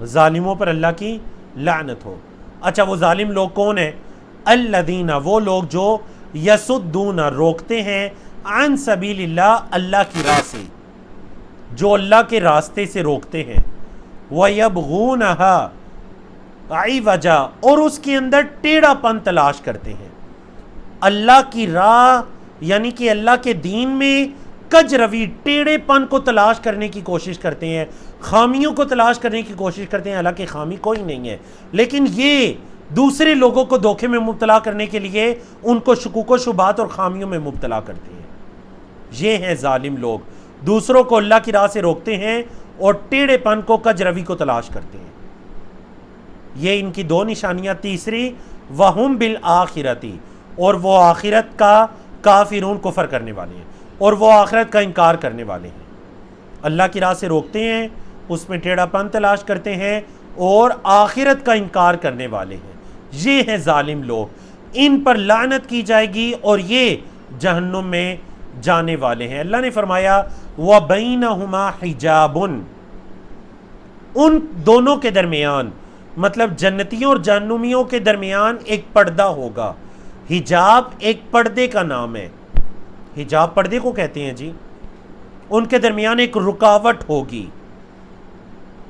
ظالموں پر اللہ کی لعنت ہو. اچھا وہ ظالم لوگ کون ہیں؟ الذین وہ لوگ جو یصدون روکتے ہیں، عن سبیل اللہ اللہ کی راہ سے، جو اللہ کے راستے سے روکتے ہیں، وَيَبْغُونَهَا عِوَجًا اور اس کے اندر ٹیڑھا پن تلاش کرتے ہیں. اللہ کی راہ یعنی کہ اللہ کے دین میں کج روی ٹیڑھے پن کو تلاش کرنے کی کوشش کرتے ہیں، خامیوں کو تلاش کرنے کی کوشش کرتے ہیں. حالانکہ خامی کوئی نہیں ہے، لیکن یہ دوسرے لوگوں کو دھوکے میں مبتلا کرنے کے لیے ان کو شکوک و شبہات اور خامیوں میں مبتلا کرتے ہیں. یہ ہیں ظالم لوگ، دوسروں کو اللہ کی راہ سے روکتے ہیں اور ٹیڑھے پن کو کج روی کو تلاش کرتے ہیں. یہ ان کی دو نشانیاں. تیسری وَهُمْ بِالْآخِرَةِ اور وہ آخرت کا کافرون کفر کرنے والے ہیں اور وہ آخرت کا انکار کرنے والے ہیں. اللہ کی راہ سے روکتے ہیں، اس میں ٹیڑھا پن تلاش کرتے ہیں اور آخرت کا انکار کرنے والے ہیں. یہ ہیں ظالم لوگ، ان پر لعنت کی جائے گی اور یہ جہنم میں جانے والے ہیں. اللہ نے فرمایا وَبَيْنَهُمَا حِجَابٌ ان دونوں کے درمیان، مطلب جنتیوں اور جہنمیوں کے درمیان ایک پردہ ہوگا. حجاب ایک پردے کا نام ہے، حجاب پردے کو کہتے ہیں جی. ان کے درمیان ایک رکاوٹ ہوگی.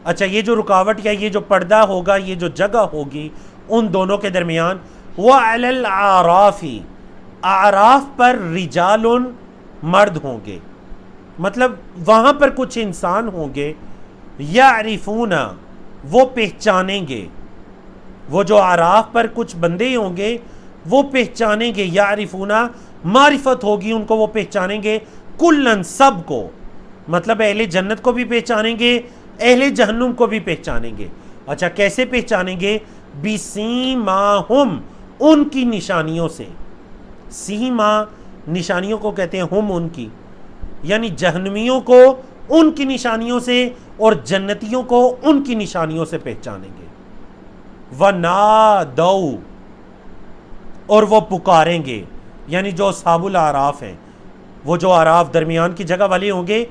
اچھا یہ جو رکاوٹ یا یہ جو پردہ ہوگا، یہ جو جگہ ہوگی ان دونوں کے درمیان، وَعَلَى الْأَعْرَافِ اعراف پر رجال مرد ہوں گے، مطلب وہاں پر کچھ انسان ہوں گے، یعرفون وہ پہچانیں گے، وہ جو اعراف پر کچھ بندے ہوں گے وہ پہچانیں گے، یعرفون معرفت ہوگی ان کو، وہ پہچانیں گے کلن سب کو، مطلب اہل جنت کو بھی پہچانیں گے، اہل جہنم کو بھی پہچانیں گے. اچھا کیسے پہچانیں گے؟ بِسِیمَاهُمْ، ان کی نشانیوں سے. سیما نشانیوں کو کہتے ہیں، ہم ان کی، یعنی جہنمیوں کو ان کی نشانیوں سے اور جنتیوں کو ان کی نشانیوں سے پہچانیں گے. وَنَادَوْا، اور وہ پکاریں گے، یعنی جو اصحاب الاعراف ہیں، وہ جو اعراف درمیان کی جگہ والے ہوں گے،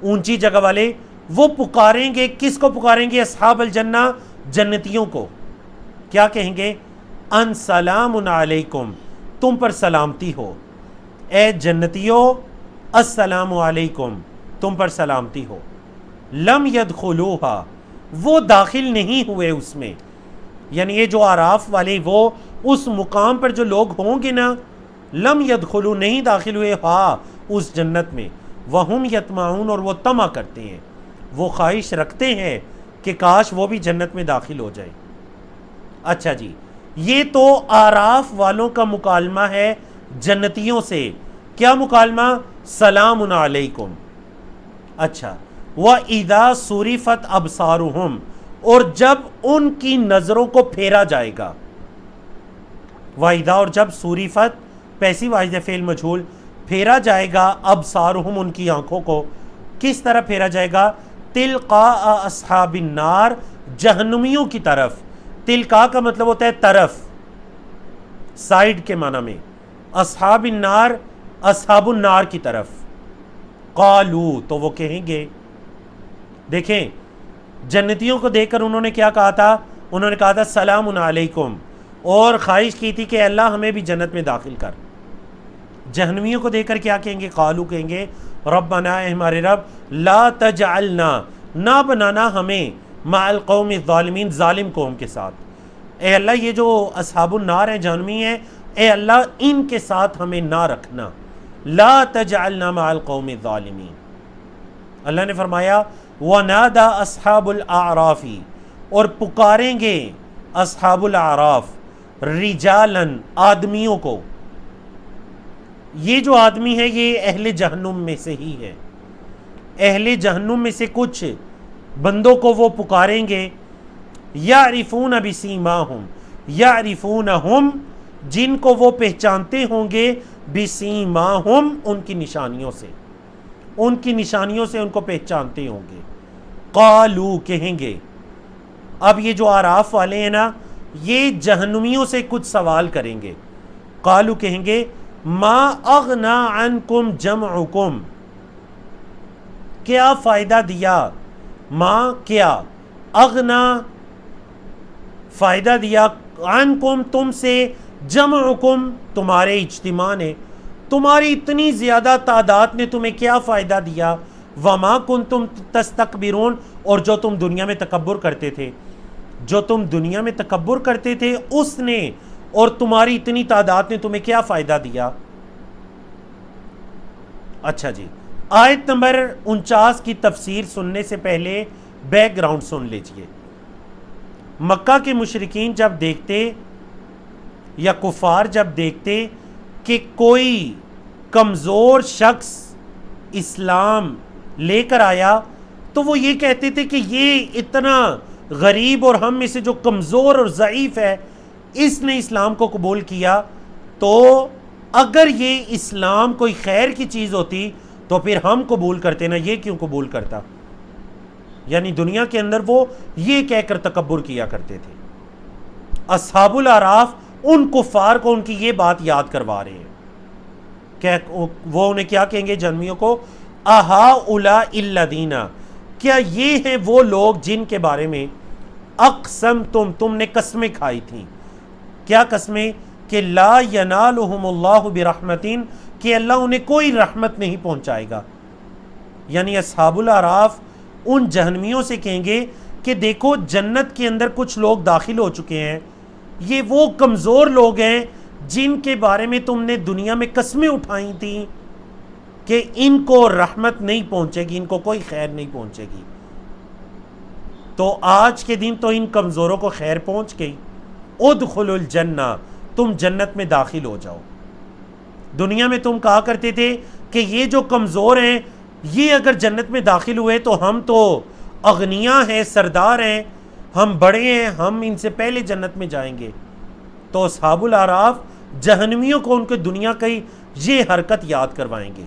اونچی جگہ والے، وہ پکاریں گے. کس کو پکاریں گے؟ اصحاب الجنہ، جنتیوں کو. کیا کہیں گے؟ ان سلام علیکم، تم پر سلامتی ہو. اے جنتیوں، السلام علیکم، تم پر سلامتی ہو. لم یدخلوہا، وہ داخل نہیں ہوئے اس میں، یعنی یہ جو اعراف والے وہ اس مقام پر جو لوگ ہوں گے نا، لم یدخلو، نہیں داخل ہوئے، ہاں اس جنت میں. وہم یطمعون، اور وہ طمع کرتے ہیں، وہ خواہش رکھتے ہیں کہ کاش وہ بھی جنت میں داخل ہو جائے. اچھا جی، یہ تو اعراف والوں کا مکالمہ ہے جنتیوں سے. کیا مکالمہ؟ سلام علیکم. اچھا، وَإِذَا صُرِفَتْ أَبْصَارُهُمْ، اور جب ان کی نظروں کو پھیرا جائے گا. وَإِذَا، اور جب صُرِفَت پیسیو واحد فعل مجہول، پھیرا جائے گا، ابصارہم، ان کی آنکھوں کو. کس طرح پھیرا جائے گا؟ تلقاء اصحاب النار، جہنمیوں کی طرف. تلقاء کا مطلب ہوتا ہے طرف، سائیڈ کے معنی میں. اصحاب النار، اصحاب النار کی طرف. قالو، تو وہ کہیں گے. دیکھیں جنتیوں کو دیکھ کر انہوں نے کیا کہا تھا؟ انہوں نے کہا تھا سلام علیکم، اور خواہش کی تھی کہ اللہ ہمیں بھی جنت میں داخل کر. جہنمیوں کو دیکھ کر کیا کہیں گے؟ قالو، کہیں گے ربنا، اے ہمارے رب، لا تجعلنا، نہ بنانا ہمیں، مع القوم الظالمین، ظالم قوم کے ساتھ. اے اللہ یہ جو اصحاب النار ہیں، جہنمی ہیں، اے اللہ ان کے ساتھ ہمیں نہ رکھنا. لا تجعلنا مع القوم الظالمین. اللہ نے فرمایا وَنَادَى أَصْحَابُ الْأَعْرَافِ، اور پکاریں گے اصحاب الاعراف، رجالن، آدمیوں کو. یہ جو آدمی ہے یہ اہل جہنم میں سے ہی ہے. اہل جہنم میں سے کچھ بندوں کو وہ پکاریں گے. یعرفون بسیماہم، یعرفونہم، جن کو وہ پہچانتے ہوں گے، بسیماہم، ان کی نشانیوں سے، ان کی نشانیوں سے ان کو پہچانتے ہوں گے. قالو، کہیں گے. اب یہ جو اعراف والے ہیں نا، یہ جہنمیوں سے کچھ سوال کریں گے. قالو، کہیں گے ما اغنا عنکم جمعکم، کیا فائدہ دیا، ما کیا، اغنا فائدہ دیا، عنکم تم سے، جمعکم تمہارے اجتماع نے، تمہاری اتنی زیادہ تعداد نے تمہیں کیا فائدہ دیا. وما کنتم تستکبرون، اور جو تم دنیا میں تکبر کرتے تھے، جو تم دنیا میں تکبر کرتے تھے اس نے اور تمہاری اتنی تعداد نے تمہیں کیا فائدہ دیا. اچھا جی، آیت نمبر 49 کی تفسیر سننے سے پہلے بیک گراؤنڈ سن لیجئے. مکہ کے مشرکین جب دیکھتے یا کفار جب دیکھتے کہ کوئی کمزور شخص اسلام لے کر آیا، تو وہ یہ کہتے تھے کہ یہ اتنا غریب اور ہم میں سے جو کمزور اور ضعیف ہے، اس نے اسلام کو قبول کیا، تو اگر یہ اسلام کوئی خیر کی چیز ہوتی تو پھر ہم قبول کرتے نا، یہ کیوں قبول کرتا. یعنی دنیا کے اندر وہ یہ کہہ کر تکبر کیا کرتے تھے. اصحاب الاعراف ان کفار کو ان کی یہ بات یاد کروا رہے ہیں کہ وہ انہیں کیا کہیں گے جہنمیوں کو، اہؤلاء الذین، کیا یہ ہیں وہ لوگ جن کے بارے میں اقسمتم، تم نے قسمیں کھائی تھیں. کیا قسمیں؟ کہ لا ینالہم اللہ برحمت، کہ اللہ انہیں کوئی رحمت نہیں پہنچائے گا. یعنی اصحاب الاعراف ان جہنمیوں سے کہیں گے کہ دیکھو جنت کے اندر کچھ لوگ داخل ہو چکے ہیں، یہ وہ کمزور لوگ ہیں جن کے بارے میں تم نے دنیا میں قسمیں اٹھائی تھیں کہ ان کو رحمت نہیں پہنچے گی، ان کو کوئی خیر نہیں پہنچے گی. تو آج کے دن تو ان کمزوروں کو خیر پہنچ گئی. ادخلوا الجنہ، تم جنت میں داخل ہو جاؤ. دنیا میں تم کہا کرتے تھے کہ یہ جو کمزور ہیں یہ اگر جنت میں داخل ہوئے تو ہم تو اغنیا ہیں، سردار ہیں، ہم بڑے ہیں، ہم ان سے پہلے جنت میں جائیں گے. تو اصحاب الاعراف جہنمیوں کو ان کے دنیا کی یہ حرکت یاد کروائیں گے.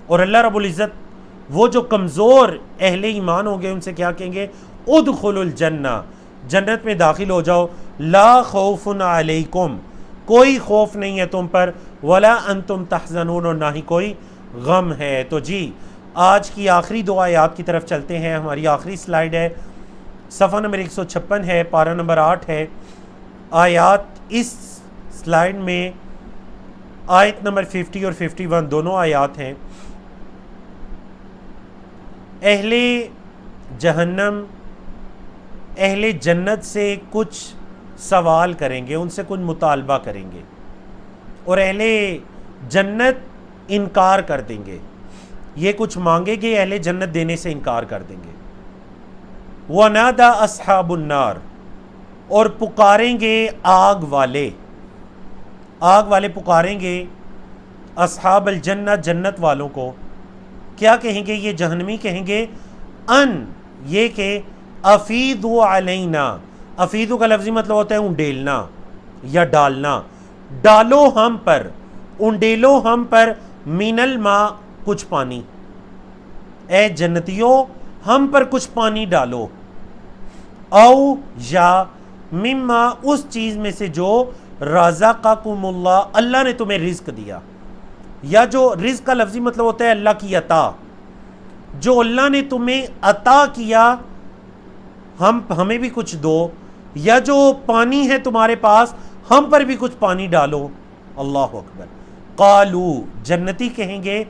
اور اللہ رب العزت وہ جو کمزور اہل ایمان ہوں گے ان سے کیا کہیں گے؟ ادخلوا الجنہ، جنت میں داخل ہو جاؤ، لا خوف علیکم، کوئی خوف نہیں ہے تم پر، ولا انتم تحزنون، اور نہ ہی کوئی غم ہے. تو جی آج کی آخری دو آیات کی طرف چلتے ہیں. ہماری آخری سلائیڈ ہے، صفحہ نمبر 156 ہے، پارہ نمبر 8 ہے. آیات اس سلائیڈ میں آیت نمبر 50 اور 51 دونوں آیات ہیں. اہل جہنم اہل جنت سے کچھ سوال کریں گے، ان سے کچھ مطالبہ کریں گے، اور اہل جنت انکار کر دیں گے. یہ کچھ مانگیں گے، اہل جنت دینے سے انکار کر دیں گے. وَنَادَى أَصْحَابُ النَّارِ، اور پکاریں گے آگ والے پکاریں گے اصحاب الجنہ، جنت والوں کو. کیا کہیں گے؟ یہ جہنمی کہیں گے ان، یہ کہ افیدوا علینا، افیدو کا لفظی مطلب ہوتا ہے انڈیلنا یا ڈالنا، ڈالو ہم پر، انڈیلو ہم پر، من الماء، کچھ پانی، اے جنتیوں ہم پر کچھ پانی ڈالو، او یا مما، اس چیز میں سے جو رزقکم اللہ، اللہ نے تمہیں رزق دیا، یا جو رزق کا لفظی مطلب ہوتا ہے اللہ کی عطا، جو اللہ نے تمہیں عطا کیا ہمیں بھی کچھ دو، یا جو پانی ہے تمہارے پاس ہم پر بھی کچھ پانی ڈالو. اللہ اکبر. قالو، جنتی کہیں گے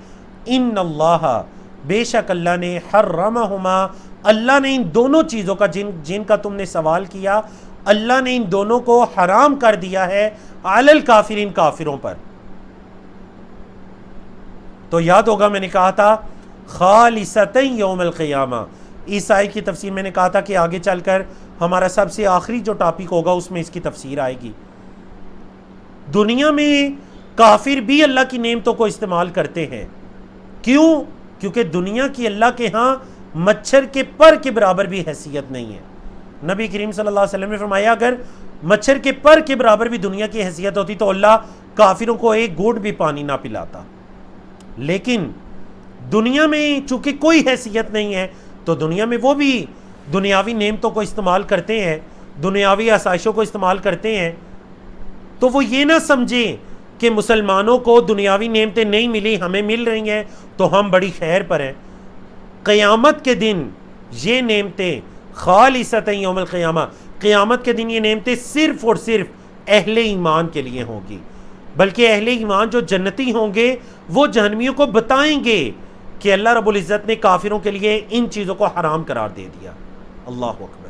ان اللہ، بے شک اللہ نے، حرمہما، اللہ نے ان دونوں چیزوں کا جن کا تم نے سوال کیا، اللہ نے ان دونوں کو حرام کر دیا ہے، علی الکافرین، کافروں پر. تو یاد ہوگا میں نے کہا تھا خالصۃ یوم القیامہ، اس آیت کی تفسیر میں نے کہا تھا کہ آگے چل کر ہمارا سب سے آخری جو ٹاپک ہوگا اس میں اس کی تفسیر آئے گی. دنیا میں کافر بھی اللہ کی نعمتوں کو استعمال کرتے ہیں. کیوں؟ کیونکہ دنیا کی اللہ کے ہاں مچھر کے پر کے برابر بھی حیثیت نہیں ہے. نبی کریم صلی اللہ علیہ وسلم نے فرمایا اگر مچھر کے پر کے برابر بھی دنیا کی حیثیت ہوتی تو اللہ کافروں کو ایک گھونٹ بھی پانی نہ پلاتا. لیکن دنیا میں چونکہ کوئی حیثیت نہیں ہے تو دنیا میں وہ بھی دنیاوی نعمتوں کو استعمال کرتے ہیں، دنیاوی آسائشوں کو استعمال کرتے ہیں. تو وہ یہ نہ سمجھیں کہ مسلمانوں کو دنیاوی نعمتیں نہیں ملی، ہمیں مل رہی ہیں تو ہم بڑی خیر پر ہیں. قیامت کے دن یہ نعمتیں خالصۃ یوم القیامہ، قیامت کے دن یہ نعمتیں صرف اور صرف اہل ایمان کے لیے ہوں گی. بلکہ اہل ایمان جو جنتی ہوں گے وہ جہنمیوں کو بتائیں گے کہ اللہ رب العزت نے کافروں کے لیے ان چیزوں کو حرام قرار دے دیا. اللہ اکبر.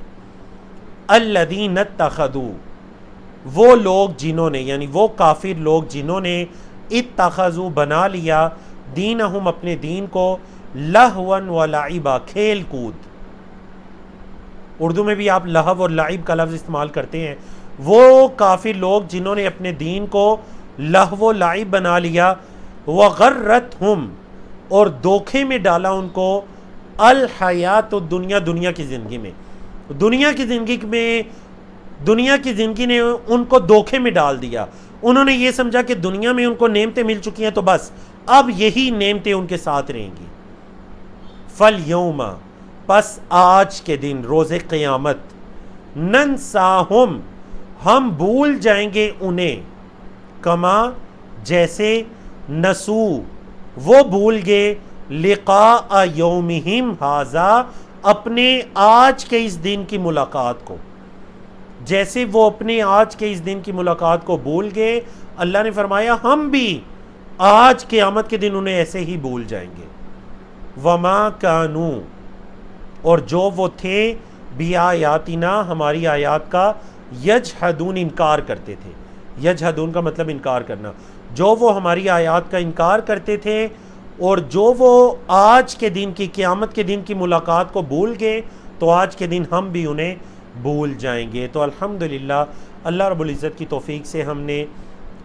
الذین اتخذوا، وہ لوگ جنہوں نے، یعنی وہ کافر لوگ جنہوں نے اتخذوا بنا لیا، دینہم اپنے دین کو، لہوا و لعبا، کھیل کود. اردو میں بھی آپ لہو اور لعب کا لفظ استعمال کرتے ہیں. وہ کافر لوگ جنہوں نے اپنے دین کو لہو و لعب بنا لیا، وغرتہم، اور دھوکے میں ڈالا ان کو، الحیات الدنیا، دنیا کی زندگی میں، دنیا کی زندگی نے ان کو دھوکے میں ڈال دیا. انہوں نے یہ سمجھا کہ دنیا میں ان کو نعمتیں مل چکی ہیں تو بس اب یہی نعمتیں ان کے ساتھ رہیں گی. فالیوم، پس آج کے دن، روز قیامت، ننساہم، ہم بھول جائیں گے انہیں، کما، جیسے، نسو، وہ بھول گئے، لقاء یومہم ھذا، اپنے آج کے اس دن کی ملاقات کو. جیسے وہ اپنے آج کے اس دن کی ملاقات کو بھول گئے، اللہ نے فرمایا ہم بھی آج قیامت کے دن انہیں ایسے ہی بھول جائیں گے. وما کانوا، اور جو وہ تھے، بآیاتنا، ہماری آیات کا، یجحدون، انکار کرتے تھے. یجحدون کا مطلب انکار کرنا. جو وہ ہماری آیات کا انکار کرتے تھے اور جو وہ آج کے دن کی، قیامت کے دن کی ملاقات کو بھول گئے تو آج کے دن ہم بھی انہیں بھول جائیں گے. تو الحمدللہ اللہ رب العزت کی توفیق سے ہم نے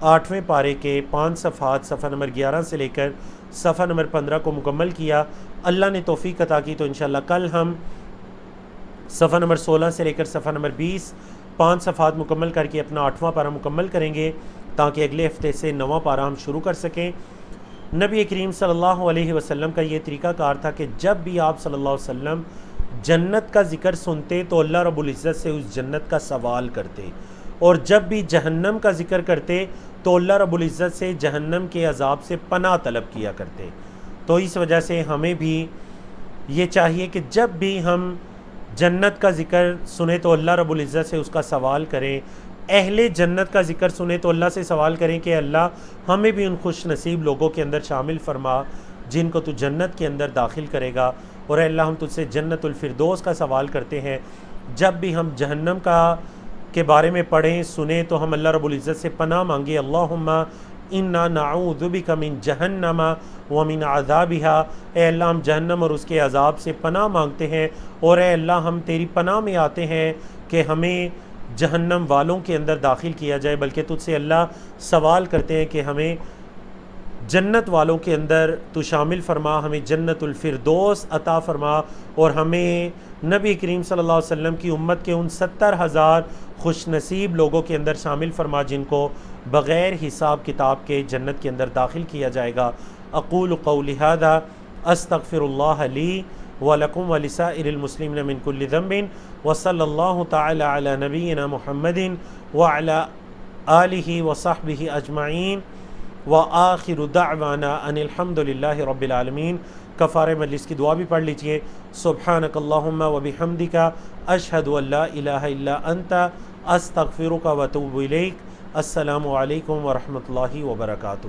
8ویں پارے کے 5 صفحات، صفحہ نمبر 11 سے لے کر صفحہ نمبر 15 کو مکمل کیا. اللہ نے توفیق عطا کی تو انشاءاللہ کل ہم صفحہ نمبر 16 سے لے کر صفحہ نمبر 20 5 صفحات مکمل کر کے اپنا 8واں پارہ مکمل کریں گے تاکہ اگلے ہفتے سے 9واں پارہ ہم شروع کر سکیں. نبی کریم صلی اللہ علیہ وسلم کا یہ طریقہ کار تھا کہ جب بھی آپ صلی اللہ علیہ وسلم جنت کا ذکر سنتے تو اللہ رب العزت سے اس جنت کا سوال کرتے، اور جب بھی جہنم کا ذکر کرتے تو اللہ رب العزت سے جہنم کے عذاب سے پناہ طلب کیا کرتے. تو اس وجہ سے ہمیں بھی یہ چاہیے کہ جب بھی ہم جنت کا ذکر سنیں تو اللہ رب العزت سے اس کا سوال کریں. اہل جنت کا ذکر سنیں تو اللہ سے سوال کریں کہ اللہ ہمیں بھی ان خوش نصیب لوگوں کے اندر شامل فرما جن کو تو جنت کے اندر داخل کرے گا. اور اے اللہ ہم تجھ سے جنت الفردوس کا سوال کرتے ہیں. جب بھی ہم جہنم کے بارے میں پڑھیں سنیں تو ہم اللہ رب العزت سے پناہ مانگے. اللہم انا نعوذ بک من جہنم ومن عذابہا. اے اللہ ہم جہنم اور اس کے عذاب سے پناہ مانگتے ہیں، اور اے اللہ ہم تیری پناہ میں آتے ہیں کہ ہمیں جہنم والوں کے اندر داخل کیا جائے، بلکہ تجھ سے اللہ سوال کرتے ہیں کہ ہمیں جنت والوں کے اندر تو شامل فرما، ہمیں جنت الفردوس عطا فرما، اور ہمیں نبی کریم صلی اللہ علیہ وسلم کی امت کے ان 70,000 خوش نصیب لوگوں کے اندر شامل فرما جن کو بغیر حساب کتاب کے جنت کے اندر داخل کیا جائے گا. اقول قولی ھذا استغفر اللہ لی ولکم ولسائر المسلمین من کل ذنب وصلی اللہ تعالی علی نبینا محمد وعلی آلہ وصحبہ اجمعین وآخر دعوانا ان الحمد للہ رب العالمین. کفارہ مجلس کی دعا بھی پڑھ لیجئے. سبحانک اللہم وبحمدک اشہد ان لا الہ الا انت استغفرک واتوب الیک. السلام علیکم ورحمۃ اللہ وبرکاتہ.